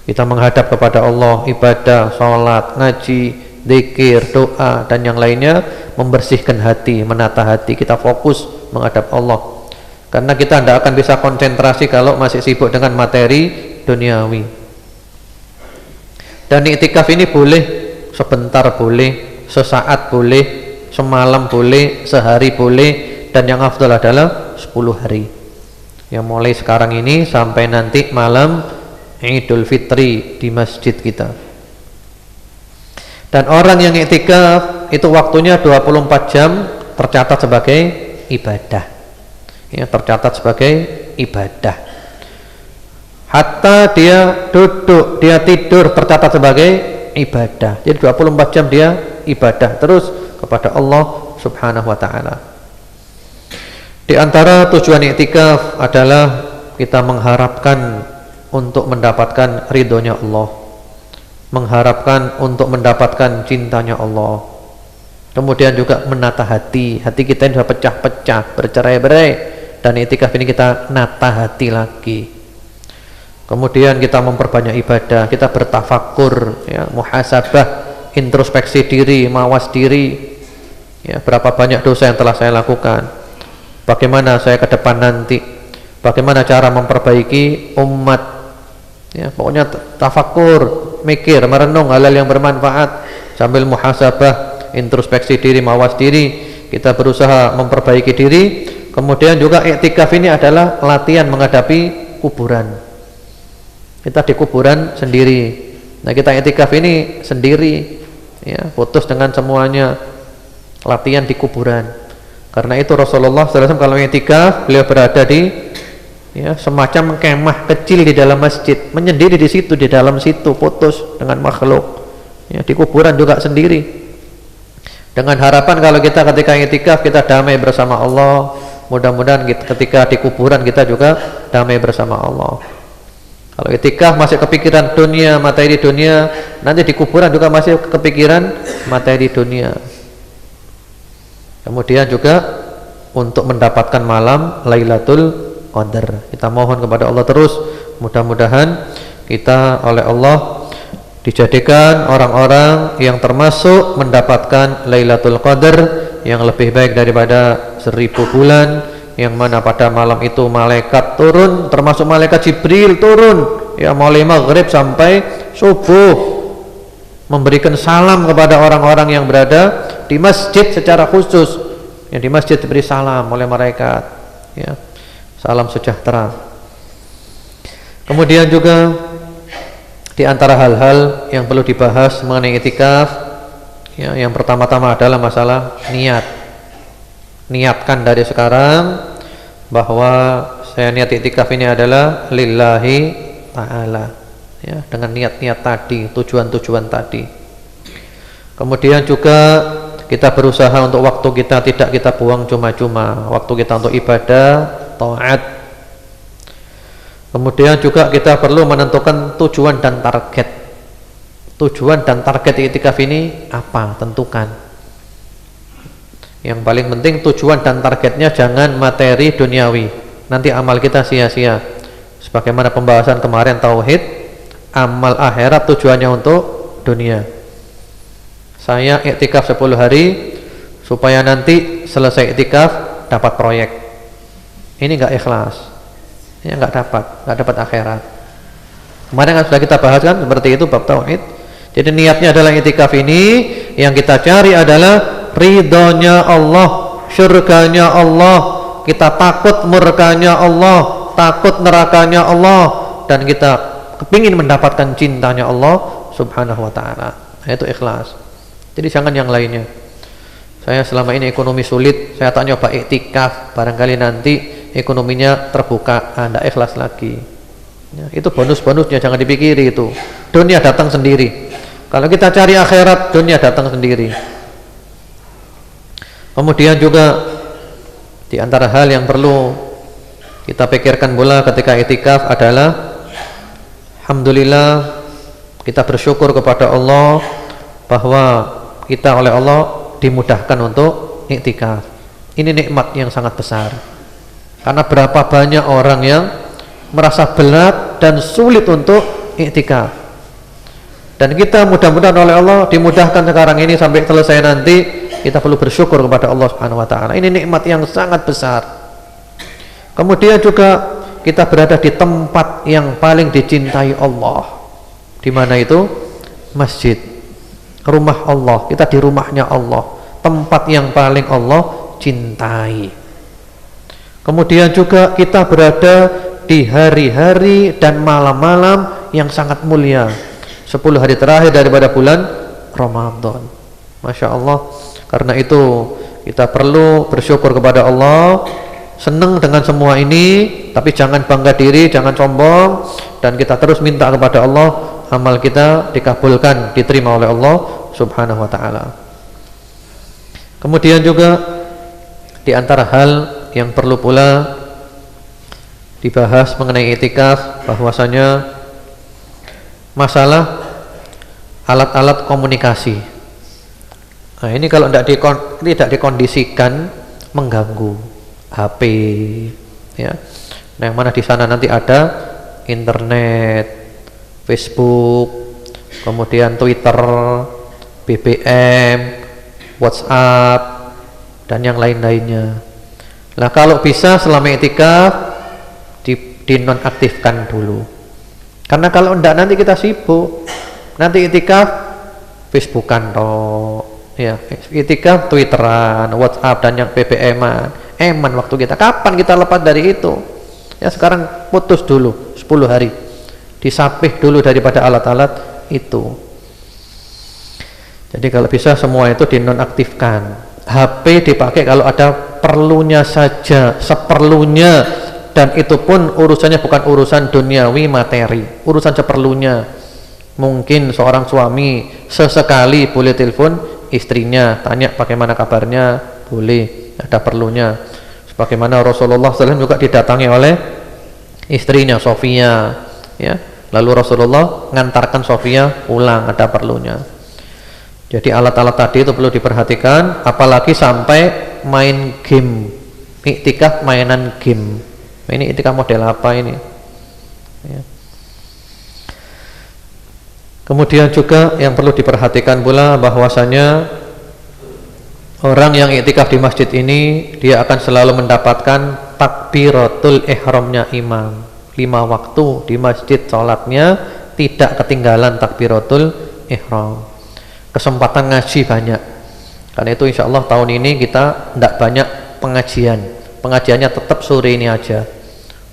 kita menghadap kepada Allah, ibadah, sholat, ngaji, zikir, doa dan yang lainnya, membersihkan hati, menata hati, kita fokus menghadap Allah. Karena kita tidak akan bisa konsentrasi kalau masih sibuk dengan materi duniawi. Dan i'tikaf ini boleh sebentar, boleh sesaat, boleh semalam, boleh sehari, boleh, dan yang afdal adalah 10 hari. Yang mulai sekarang ini sampai nanti malam Idul Fitri di masjid kita. Dan orang yang i'tikaf itu waktunya 24 jam tercatat sebagai ibadah ya, tercatat sebagai ibadah. Hatta dia duduk, dia tidur tercatat sebagai ibadah. Jadi 24 jam dia ibadah terus kepada Allah Subhanahu wa ta'ala. Di antara tujuan i'tikaf adalah kita mengharapkan untuk mendapatkan ridhonya Allah, mengharapkan untuk mendapatkan cintanya Allah. Kemudian juga menata hati, hati kita ini sudah pecah-pecah, bercerai-berai, dan i'tikaf ini kita nata hati lagi. Kemudian kita memperbanyak ibadah, kita bertafakur ya, muhasabah, introspeksi diri, mawas diri ya, berapa banyak dosa yang telah saya lakukan, bagaimana saya ke depan nanti, bagaimana cara memperbaiki umat ya. Pokoknya tafakur, mikir, merenung hal-hal yang bermanfaat sambil muhasabah, introspeksi diri, mawas diri, kita berusaha memperbaiki diri. Kemudian juga i'tikaf ini adalah latihan menghadapi kuburan. Kita di kuburan sendiri. Nah, kita i'tikaf ini sendiri ya, putus dengan semuanya, latihan di kuburan. Karena itu Rasulullah SAW kalau i'tikaf, beliau berada di ya, semacam kemah kecil di dalam masjid, menyendiri di situ, di dalam situ, putus dengan makhluk ya. Di kuburan juga sendiri, dengan harapan kalau kita ketika i'tikaf kita damai bersama Allah. Mudah-mudahan ketika di kuburan kita juga damai bersama Allah. Kalau i'tikaf masih kepikiran dunia, materi dunia, nanti di kuburan juga masih kepikiran materi dunia. Kemudian juga untuk mendapatkan malam Lailatul Qadar, kita mohon kepada Allah terus, mudah-mudahan kita oleh Allah dijadikan orang-orang yang termasuk mendapatkan Lailatul Qadar yang lebih baik daripada 1000 bulan, yang mana pada malam itu malaikat turun, termasuk malaikat Jibril turun ya, mulai maghrib sampai subuh, memberikan salam kepada orang-orang yang berada di masjid secara khusus. Yang di masjid diberi salam oleh malaikat ya, salam sejahtera. Kemudian juga di antara hal-hal yang perlu dibahas mengenai i'tikaf ya, yang pertama-tama adalah masalah niat. Niatkan dari sekarang bahwa saya niat i'tikaf ini adalah lillahi ta'ala ya, dengan niat-niat tadi, tujuan-tujuan tadi. Kemudian juga kita berusaha untuk waktu kita tidak kita buang cuma-cuma, waktu kita untuk ibadah, taat. Kemudian juga kita perlu menentukan tujuan dan target. Tujuan dan target i'tikaf ini apa? Tentukan. Yang paling penting tujuan dan targetnya jangan materi duniawi, nanti amal kita sia-sia. Sebagaimana pembahasan kemarin tauhid, amal akhirat tujuannya untuk dunia. Saya i'tikaf 10 hari supaya nanti selesai i'tikaf dapat proyek. Ini enggak ikhlas Ya nggak dapat akhirat. Kemarin kan sudah kita bahas kan seperti itu bab tauhid. Jadi niatnya adalah i'tikaf ini yang kita cari adalah ridhonya Allah, surganya Allah. Kita takut murkanya Allah, takut nerakanya Allah, dan kita kepingin mendapatkan cintanya Allah Subhanahu wa ta'ala. Nah, itu ikhlas. Jadi jangan yang lainnya. Saya selama ini ekonomi sulit, saya tak nyoba i'tikaf, barangkali nanti ekonominya terbuka, Anda ikhlas lagi. Ya, itu bonus-bonusnya, jangan dipikiri itu. Dunia datang sendiri. Kalau kita cari akhirat, dunia datang sendiri. Kemudian juga di antara hal yang perlu kita pikirkan pula ketika i'tikaf adalah, alhamdulillah kita bersyukur kepada Allah bahwa kita oleh Allah dimudahkan untuk i'tikaf. Ini nikmat yang sangat besar. Karena berapa banyak orang yang merasa berat dan sulit untuk i'tikaf. Dan kita mudah-mudahan oleh Allah dimudahkan sekarang ini sampai selesai nanti, kita perlu bersyukur kepada Allah Subhanahu wa ta'ala. Ini nikmat yang sangat besar. Kemudian juga kita berada di tempat yang paling dicintai Allah. Di mana itu? Masjid. Rumah Allah. Kita di rumahnya Allah. Tempat yang paling Allah cintai. Kemudian juga kita berada di hari-hari dan malam-malam yang sangat mulia. 10 hari terakhir daripada bulan Ramadan. Masya Allah. Karena itu kita perlu bersyukur kepada Allah, senang dengan semua ini, tapi jangan bangga diri, jangan sombong, dan kita terus minta kepada Allah amal kita dikabulkan, diterima oleh Allah Subhanahu wa ta'ala. Kemudian juga di antara hal yang perlu pula dibahas mengenai i'tikaf, bahwasanya masalah alat-alat komunikasi. Nah, ini kalau tidak dikondisikan mengganggu HP, ya. Nah, yang mana di sana nanti ada internet, Facebook, kemudian Twitter, BBM, WhatsApp, dan yang lain-lainnya. Nah, kalau bisa selama i'tikaf dinonaktifkan dulu. Karena kalau enggak nanti kita sibuk. Nanti i'tikaf Facebookan toh, ya, i'tikaf Twitteran, WhatsApp, dan yang BBM-an. Eman waktu kita. Kapan kita lepas dari itu? Ya, sekarang putus dulu 10 hari. Disapih dulu daripada alat-alat itu. Jadi kalau bisa semua itu dinonaktifkan. HP dipakai kalau ada perlunya saja, seperlunya, dan itu pun urusannya bukan urusan duniawi materi, urusan seperlunya. Mungkin seorang suami sesekali boleh telepon istrinya, tanya bagaimana kabarnya, boleh, ada perlunya. Sebagaimana Rasulullah SAW juga didatangi oleh istrinya Sofia, ya. Lalu Rasulullah ngantarkan Sofia pulang, ada perlunya. Jadi alat-alat tadi itu perlu diperhatikan, apalagi sampai main game, i'tikaf mainan game. Ini i'tikaf model apa ini? Ya. Kemudian juga yang perlu diperhatikan pula bahwasanya orang yang i'tikaf di masjid ini dia akan selalu mendapatkan takbiratul ihramnya imam. 5 waktu di masjid sholatnya tidak ketinggalan takbiratul ihram. Kesempatan ngaji banyak. Karena itu insya Allah tahun ini kita tidak banyak pengajian. Pengajiannya tetap sore ini aja.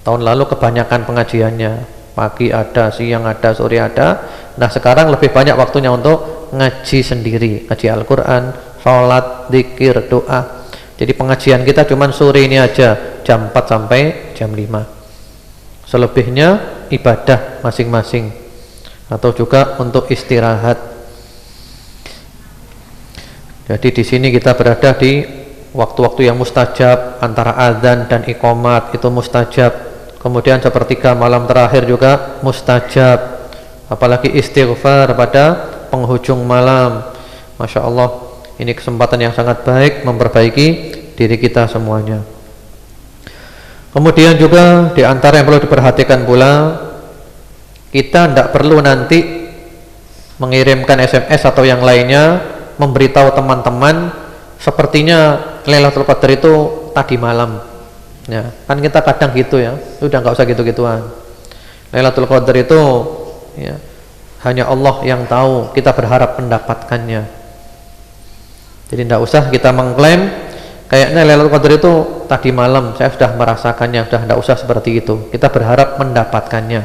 Tahun lalu kebanyakan pengajiannya, pagi ada, siang ada, sore ada. Nah, sekarang lebih banyak waktunya untuk ngaji sendiri, ngaji Al-Quran, sholat, zikir, doa. Jadi pengajian kita cuma sore ini aja, jam 4 sampai jam 5. Selebihnya ibadah masing-masing, atau juga untuk istirahat. Jadi di sini kita berada di waktu-waktu yang mustajab, antara azan dan iqamat itu mustajab. Kemudian sepertiga malam terakhir juga mustajab. Apalagi istighfar pada penghujung malam. Masya Allah, ini kesempatan yang sangat baik memperbaiki diri kita semuanya. Kemudian juga di antara yang perlu diperhatikan pula, kita tidak perlu nanti mengirimkan SMS atau yang lainnya memberitahu teman-teman sepertinya Lailatul Qadar itu tadi malam. Ya, kan kita kadang gitu ya. Udah nggak usah gitu-gituan. Lailatul Qadar itu ya, hanya Allah yang tahu, kita berharap mendapatkannya. Jadi tidak usah kita mengklaim kayaknya Lailatul Qadar itu tadi malam saya sudah merasakannya, sudah tidak usah seperti itu. Kita berharap mendapatkannya.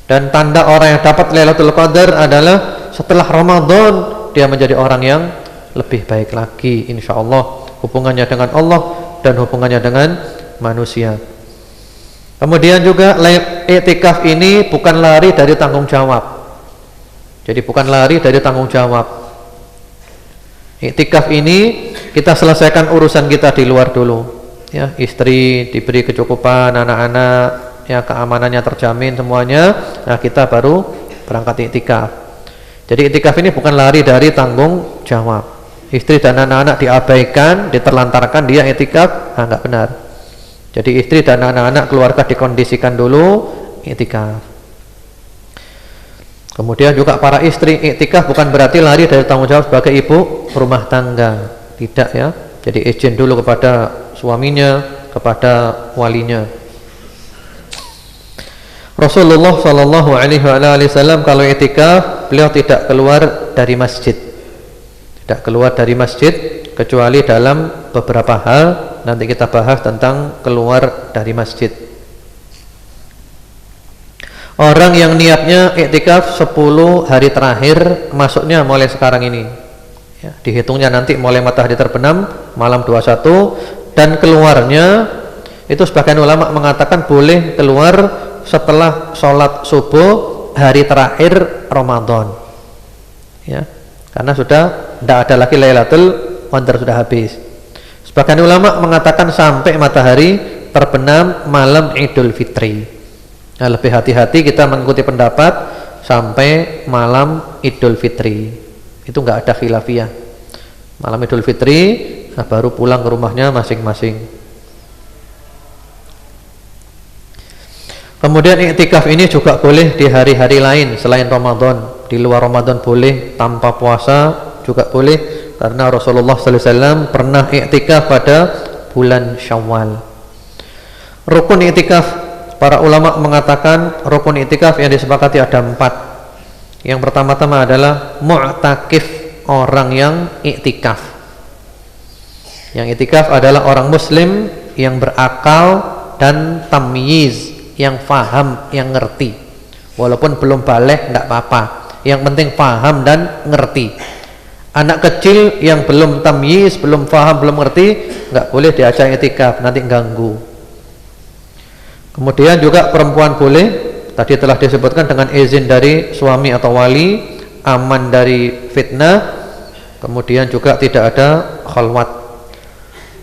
Dan tanda orang yang dapat Lailatul Qadar adalah setelah Ramadan dia menjadi orang yang lebih baik lagi, insya Allah, hubungannya dengan Allah dan hubungannya dengan manusia. Kemudian juga i'tikaf ini bukan lari dari tanggung jawab. Jadi bukan lari dari tanggung jawab. I'tikaf ini kita selesaikan urusan kita di luar dulu. Ya, istri diberi kecukupan, anak-anak ya keamanannya terjamin semuanya. Nah, kita baru berangkat i'tikaf. Jadi i'tikaf ini bukan lari dari tanggung jawab. Istri dan anak-anak diabaikan, diterlantarkan, dia i'tikaf, enggak benar. Jadi istri dan anak-anak keluarga dikondisikan dulu i'tikaf. Kemudian juga para istri i'tikaf bukan berarti lari dari tanggung jawab sebagai ibu rumah tangga, tidak ya. Jadi izin dulu kepada suaminya, kepada walinya. Rasulullah Shallallahu Alaihi Wasallam kalau i'tikaf beliau tidak keluar dari masjid, tidak keluar dari masjid kecuali dalam beberapa hal. Nanti kita bahas tentang keluar dari masjid. Orang yang niatnya i'tikaf 10 hari terakhir, masuknya mulai sekarang ini ya, dihitungnya nanti mulai matahari terbenam malam 21, dan keluarnya itu sebagian ulama mengatakan boleh keluar setelah sholat subuh hari terakhir Ramadan ya, karena sudah tidak ada lagi Lailatul Qadar, sudah habis. Sebagian ulama mengatakan sampai matahari terbenam malam Idul Fitri. Nah, lebih hati-hati kita mengikuti pendapat sampai malam Idul Fitri. Itu enggak ada khilafiyah. Malam Idul Fitri nah, baru pulang ke rumahnya masing-masing. Kemudian i'tikaf ini juga boleh di hari-hari lain selain Ramadan. Di luar Ramadan boleh, tanpa puasa juga boleh. Karena Rasulullah sallallahu alaihi wasallam pernah i'tikaf pada bulan Syawal. Rukun i'tikaf, para ulama mengatakan rukun i'tikaf yang disepakati ada 4. Yang pertama-tama adalah mu'takif, orang yang i'tikaf. Yang i'tikaf adalah orang muslim yang berakal dan tamyiz, yang faham, yang ngerti. Walaupun belum baligh enggak apa-apa, yang penting faham dan ngerti. Anak kecil yang belum tamyiz, belum faham, belum ngerti, enggak boleh diajak i'tikaf, nanti ganggu. Kemudian juga perempuan boleh, tadi telah disebutkan dengan izin dari suami atau wali, aman dari fitnah, kemudian juga tidak ada khalwat.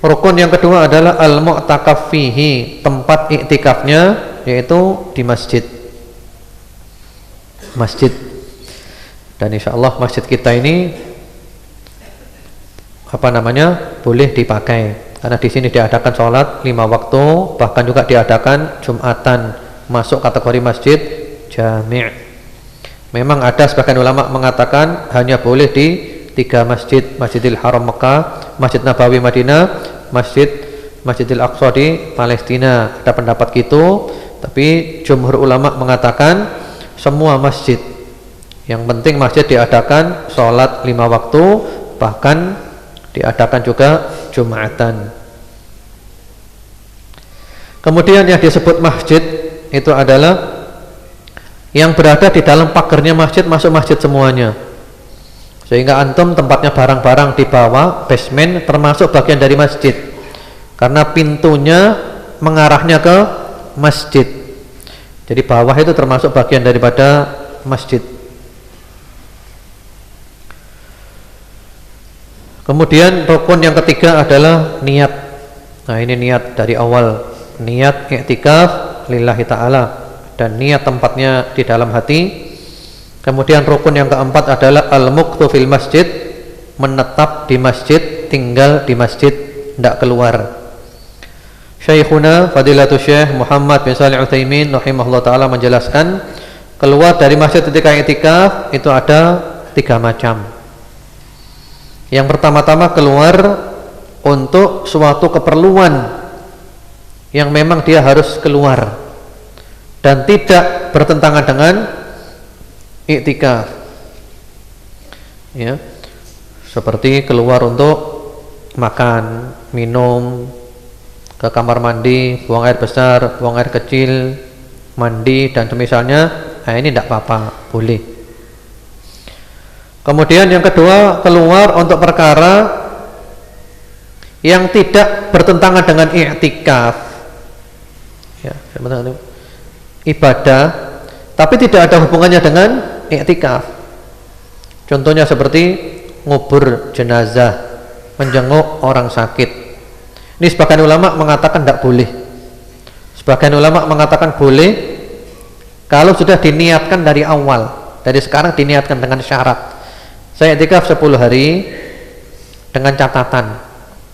Rukun yang kedua adalah al-mu'takaf fihi, tempat i'tikafnya yaitu di masjid. Masjid. Dan insyaallah masjid kita ini boleh dipakai karena di sini diadakan sholat 5 waktu, bahkan juga diadakan Jumatan, masuk kategori masjid jami'. Memang ada sebagian ulama mengatakan hanya boleh di 3 masjid: Masjidil Haram Mekah, Masjid Nabawi Madinah, Masjidil Aqsa di Palestina. Ada pendapat gitu, tapi jumhur ulama mengatakan semua masjid, yang penting masjid diadakan sholat 5 waktu, bahkan diadakan juga Jumatan. Kemudian yang disebut masjid itu adalah yang berada di dalam pagarnya masjid, masuk masjid semuanya. Sehingga antum tempatnya barang-barang di bawah, basement, termasuk bagian dari masjid. Karena pintunya mengarahnya ke masjid. Jadi bawah itu termasuk bagian daripada masjid. Kemudian rukun yang ketiga adalah niat. Nah, ini niat dari awal, niat i'tikaf lillahi ta'ala, dan niat tempatnya di dalam hati. Kemudian rukun yang keempat adalah al-muqtu fil masjid, menetap di masjid, tinggal di masjid, tidak keluar. Syekhuna Fadilatul Syekh Muhammad bin Shalih Al-Utsaimin rahimahullah ta'ala menjelaskan, keluar dari masjid ketika i'tikaf itu ada 3 macam. Yang pertama-tama keluar untuk suatu keperluan yang memang dia harus keluar dan tidak bertentangan dengan iktikaf, ya, seperti keluar untuk makan, minum, ke kamar mandi, buang air besar, buang air kecil, mandi dan semisalnya, ini tidak apa-apa, boleh. Kemudian yang kedua, keluar untuk perkara yang tidak bertentangan dengan i'tikaf, ya, ibadah, tapi tidak ada hubungannya dengan i'tikaf. Contohnya seperti ngubur jenazah, menjenguk orang sakit. Ini sebagian ulama mengatakan tidak boleh. Sebagian ulama mengatakan boleh kalau sudah diniatkan dari awal. Dari sekarang diniatkan dengan syarat. Saya i'tikaf 10 hari dengan catatan,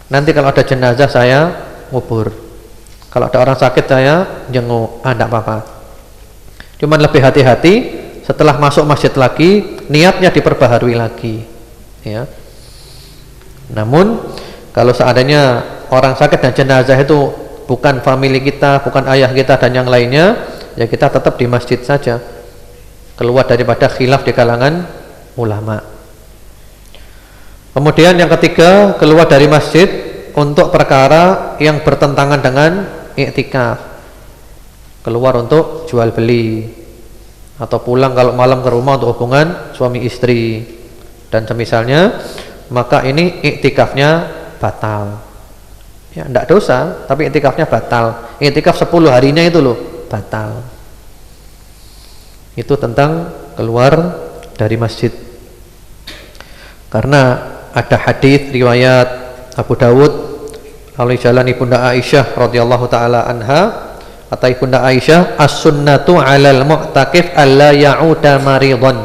nanti kalau ada jenazah saya ngubur, kalau ada orang sakit saya jenguk, tidak apa-apa. Cuman lebih hati-hati setelah masuk masjid lagi, niatnya diperbaharui lagi, ya. Namun kalau seandainya orang sakit dan jenazah itu bukan famili kita, bukan ayah kita dan yang lainnya, ya kita tetap di masjid saja, keluar daripada khilaf di kalangan ulama. Kemudian yang ketiga, keluar dari masjid untuk perkara yang bertentangan dengan i'tikaf, keluar untuk jual beli atau pulang kalau malam ke rumah untuk hubungan suami istri dan semisalnya, maka ini i'tikafnya batal, ya, tidak dosa tapi i'tikafnya batal. I'tikaf 10 harinya itu loh batal. Itu tentang keluar dari masjid. Karena ada hadis riwayat Abu Dawud melalui jalan Ibunda Aisyah radhiyallahu taala anha, kata Ibunda Aisyah, as-sunnatu 'alal mu'takif alla ya'uda maridan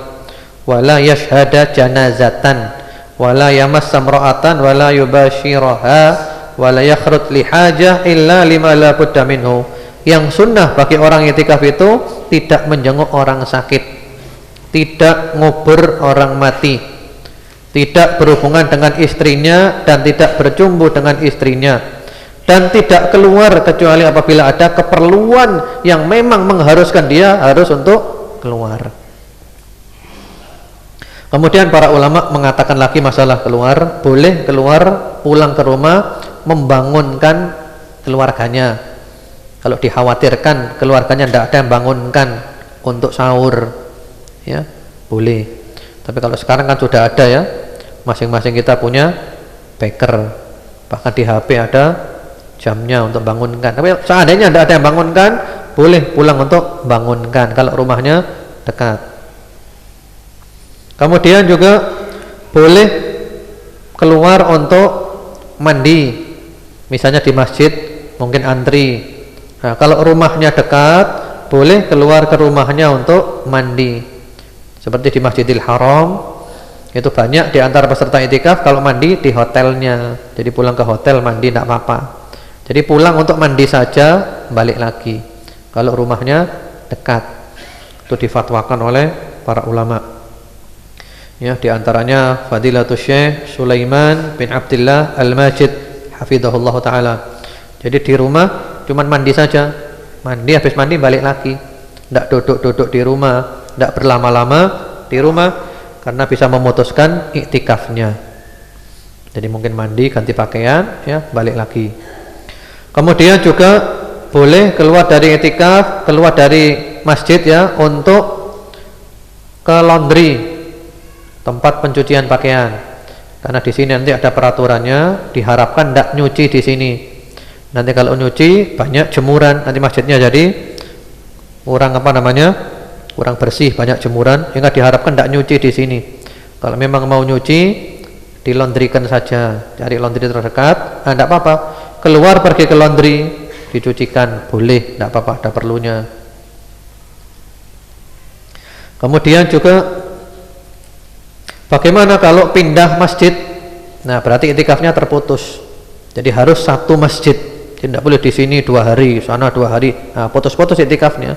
wa la yashhada janazatan wa la yamassa imra'atan wa la yubashiraha wa la yakhrut li hajah illa lima la budda minhu. Yang sunnah bagi orang i'tikaf itu tidak menjenguk orang sakit, tidak ngubur orang mati, tidak berhubungan dengan istrinya dan tidak bercumbu dengan istrinya, dan tidak keluar kecuali apabila ada keperluan yang memang mengharuskan dia harus untuk keluar. Kemudian para ulama mengatakan lagi masalah keluar, boleh keluar pulang ke rumah membangunkan keluarganya. Kalau dikhawatirkan keluarganya tidak ada yang bangunkan untuk sahur, ya boleh. Tapi kalau sekarang kan sudah ada, ya, masing-masing kita punya beker, bahkan di HP ada jamnya untuk bangunkan. Tapi seandainya tidak ada yang bangunkan, boleh pulang untuk bangunkan kalau rumahnya dekat. Kemudian juga boleh keluar untuk mandi, misalnya di masjid mungkin antri. Nah, kalau rumahnya dekat, boleh keluar ke rumahnya untuk mandi. Seperti di Masjidil Haram, itu banyak di antara peserta i'tikaf kalau mandi di hotelnya. Jadi pulang ke hotel mandi tidak apa-apa. Jadi pulang untuk mandi saja, balik lagi. Kalau rumahnya dekat, itu difatwakan oleh para ulama. Ya, di antaranya Fadilatul Syekh Sulaiman bin Abdullah Al-Majid hafizahullah taala. Jadi di rumah cuman mandi saja, mandi, habis mandi balik lagi, tidak duduk-duduk di rumah, tidak berlama-lama di rumah, karena bisa memutuskan iktikafnya. Jadi mungkin mandi, ganti pakaian, ya balik lagi. Kemudian juga boleh keluar dari iktikaf, keluar dari masjid, ya, untuk ke laundry, tempat pencucian pakaian. Karena di sini nanti ada peraturannya, diharapkan tidak nyuci di sini. Nanti kalau nyuci banyak jemuran, nanti masjidnya jadi kurang kurang bersih, banyak jemuran, sehingga diharapkan tidak nyuci di sini. Kalau memang mau nyuci, dilondrikan saja, cari laundry terdekat, tidak apa-apa. Keluar pergi ke laundry, dicucikan, boleh, tidak apa-apa, ada perlunya. Kemudian juga bagaimana kalau pindah masjid? Nah, berarti i'tikafnya terputus. Jadi harus satu masjid. Tidak boleh di sini 2 hari, sana 2 hari. Nah, putus-putus i'tikafnya.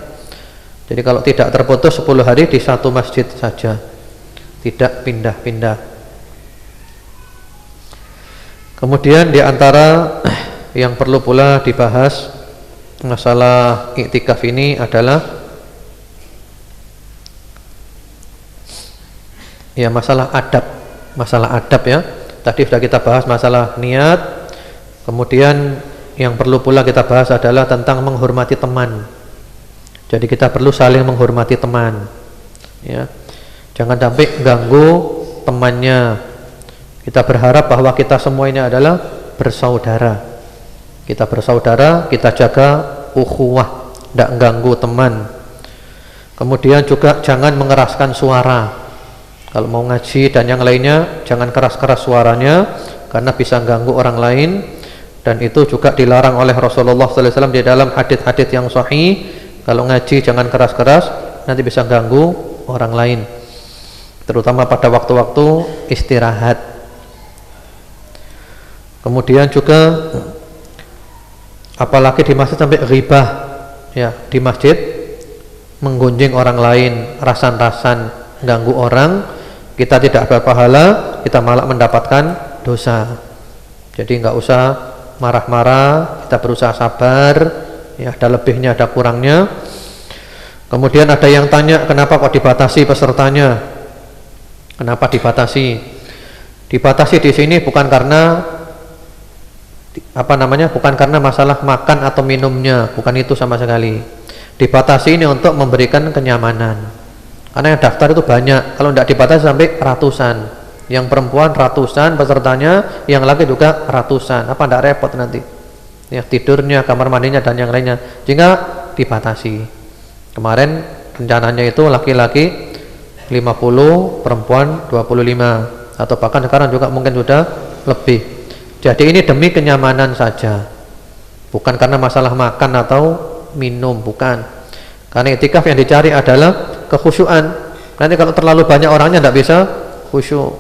Jadi kalau tidak terputus 10 hari di satu masjid saja, tidak pindah-pindah. Kemudian di antara yang perlu pula dibahas masalah iktikaf ini adalah ya masalah adab ya. Tadi sudah kita bahas masalah niat. Kemudian yang perlu pula kita bahas adalah tentang menghormati teman. Jadi kita perlu saling menghormati teman ya. Jangan sampai ganggu temannya. Kita berharap bahwa kita semua ini adalah bersaudara. Kita bersaudara, kita jaga ukhuwah, tidak ganggu teman. Kemudian juga jangan mengeraskan suara. Kalau mau ngaji dan yang lainnya, jangan keras-keras suaranya karena bisa ganggu orang lain. Dan itu juga dilarang oleh Rasulullah SAW di dalam hadits-hadits yang sahih. Kalau ngaji jangan keras-keras, nanti bisa ganggu orang lain, terutama pada waktu-waktu istirahat. Kemudian juga apalagi di masjid sampai ghibah ya, di masjid menggunjing orang lain, rasan-rasan ganggu orang. Kita tidak berpahala, kita malah mendapatkan dosa. Jadi nggak usah marah-marah, kita berusaha sabar ya, ada lebihnya ada kurangnya. Kemudian ada yang tanya, kenapa kok dibatasi pesertanya? Kenapa dibatasi? Dibatasi di sini bukan karena bukan karena masalah makan atau minumnya, bukan itu sama sekali. Dibatasi ini untuk memberikan kenyamanan. Karena yang daftar itu banyak. Kalau tidak dibatasi sampai ratusan. Yang perempuan ratusan pesertanya, yang laki juga ratusan. Apa tidak repot nanti? Ya, tidurnya, kamar mandinya dan yang lainnya. Jika dibatasi. Kemarin rencananya itu laki-laki 50, perempuan 25, atau bahkan sekarang juga mungkin sudah lebih. Jadi ini demi kenyamanan saja. Bukan karena masalah makan atau minum, bukan. Karena iktikaf yang dicari adalah kekhusyuan. Nanti kalau terlalu banyak orangnya tidak bisa khusyuk.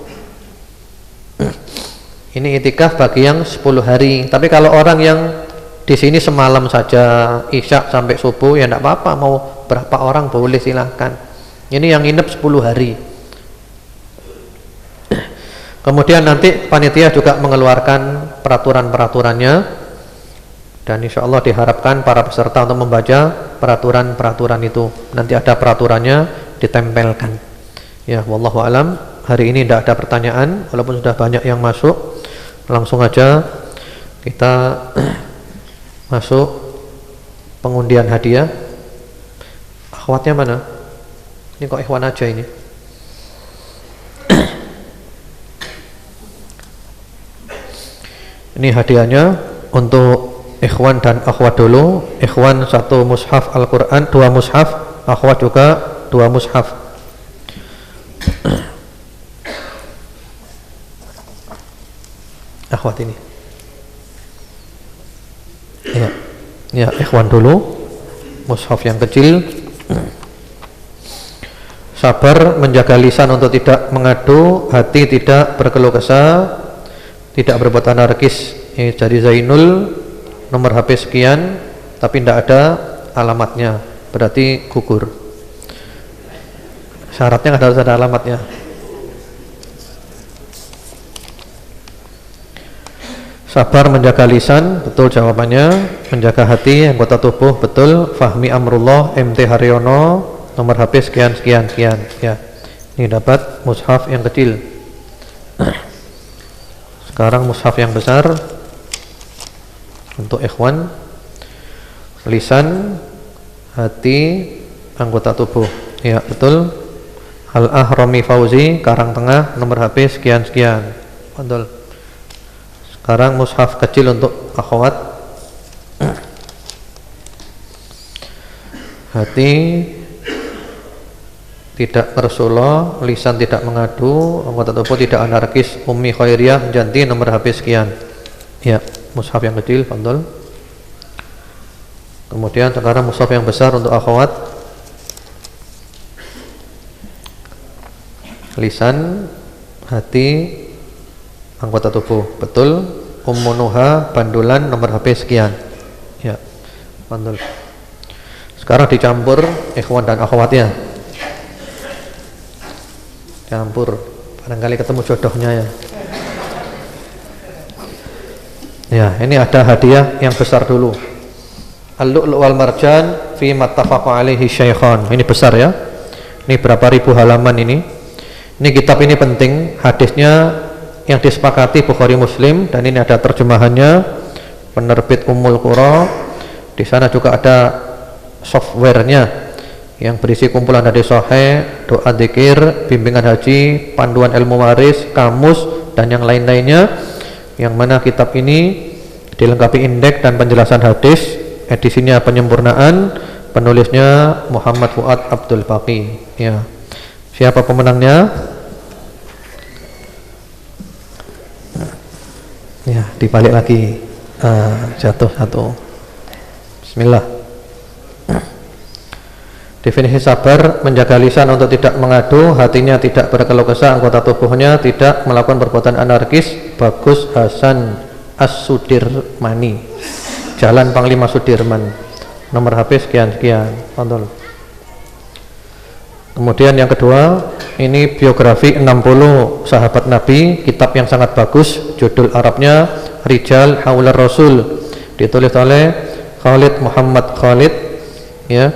Ini iktikaf bagi yang 10 hari. Tapi kalau orang yang di sini semalam saja, isya sampai subuh, ya tidak apa-apa. Mau berapa orang boleh, silahkan. Ini yang nginep 10 hari. Kemudian nanti panitia juga mengeluarkan peraturan-peraturannya. Dan insya Allah diharapkan para peserta untuk membaca peraturan-peraturan itu. Nanti ada peraturannya ditempelkan. Ya, wallahu alam. Hari ini tidak ada pertanyaan, walaupun sudah banyak yang masuk. Langsung aja kita masuk pengundian hadiah. Akhwatnya mana? Ini kok ikhwan aja ini. Ini hadiahnya untuk ikhwan dan akhwat dulu. Ikhwan 1 mushaf Al-Quran, 2 mushaf. Akhwat juga 2 mushaf. Akhwat ini. Ya, ya ikhwan dulu. Mushaf yang kecil. Sabar menjaga lisan untuk tidak mengadu, hati tidak berkeluh kesah, tidak berbuat anarkis. Ini dari Zainul, nomor HP sekian, tapi tidak ada alamatnya, berarti gugur. Syaratnya harus ada alamatnya. Sabar menjaga lisan, betul jawabannya. Menjaga hati, anggota tubuh, betul. Fahmi Amrullah, MT Haryono, nomor HP sekian sekian sekian. Ya, ini dapat mushaf yang kecil. Sekarang mushaf yang besar untuk ikhwan. Lisan, hati, anggota tubuh. Ya, betul. Al-Ahrami Fauzi, Karangtengah, nomor HP sekian sekian. Betul. Sekarang mushaf kecil untuk akhwat. Hati tidak bersuloh, lisan tidak mengadu, anggota tubuh tidak anarkis. Ummi Khairiyah Janti, nomor HP sekian. Ya, mushaf yang kecil, betul. Kemudian sekarang mushaf yang besar untuk akhwat. Lisan, hati, anggota tubuh, betul. Ummu Nuha Bandulan, nomor HP sekian. Ya, betul. Sekarang dicampur ikhwan dan akhwatnya. Campur, barangkali ketemu jodohnya ya. Ya, ini ada hadiah yang besar dulu. Al-Lu'lu' wal Marjan fi mattafaqa alaihi syaikhan. Ini besar ya. Ini berapa ribu halaman ini. Ini kitab ini penting, hadisnya yang disepakati Bukhari Muslim, dan ini ada terjemahannya, penerbit Ummul Qura. Di sana juga ada softwarenya yang berisi kumpulan hadis sahih, doa dzikir, bimbingan haji, panduan ilmu waris, kamus, dan yang lain-lainnya. Yang mana kitab ini dilengkapi indeks dan penjelasan hadis. Edisinya penyempurnaan, penulisnya Muhammad Fuad Abdul Baqi. Ya. Siapa pemenangnya? Ya, dibalik lagi. Jatuh satu. Bismillah. Definisi sabar: menjaga lisan untuk tidak mengadu, hatinya tidak berkeluh kesah, anggota tubuhnya tidak melakukan perbuatan anarkis. Bagus Hasan As-Sudirmani, Jalan Panglima Sudirman, nomor HP sekian-sekian. Tonton. Kemudian yang kedua, ini biografi 60 sahabat Nabi, kitab yang sangat bagus, judul Arabnya Rijal Haular Rasul, ditulis oleh Khalid Muhammad Khalid. Ya,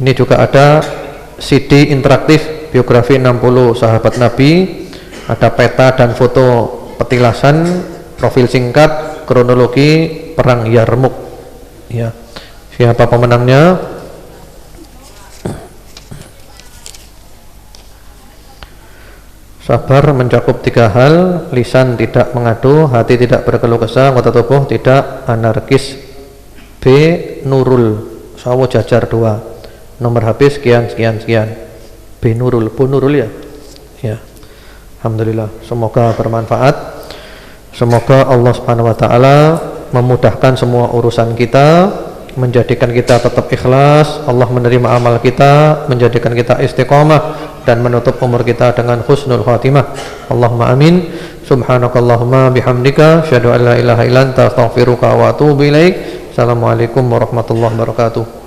ini juga ada CD interaktif biografi 60 sahabat Nabi, ada peta dan foto petilasan, profil singkat, kronologi perang Yarmuk. Ya, siapa pemenangnya? Sabar mencakup 3 hal: lisan tidak mengadu, hati tidak berkeluh kesah, anggota tubuh tidak anarkis. B. Nurul, Sawo Jajar 2, nomor HP sekian. B. Nurul, Bu Nurul ya. Ya. Alhamdulillah, semoga bermanfaat. Semoga Allah Subhanahu wa taala memudahkan semua urusan kita, menjadikan kita tetap ikhlas, Allah menerima amal kita, menjadikan kita istiqamah, dan menutup umur kita dengan husnul khatimah. Allahumma amin. Subhanakallahumma bihamdika, asyhadu an la ilaha illa anta, astaghfiruka wa atubu ilaik. Assalamualaikum warahmatullahi wabarakatuh.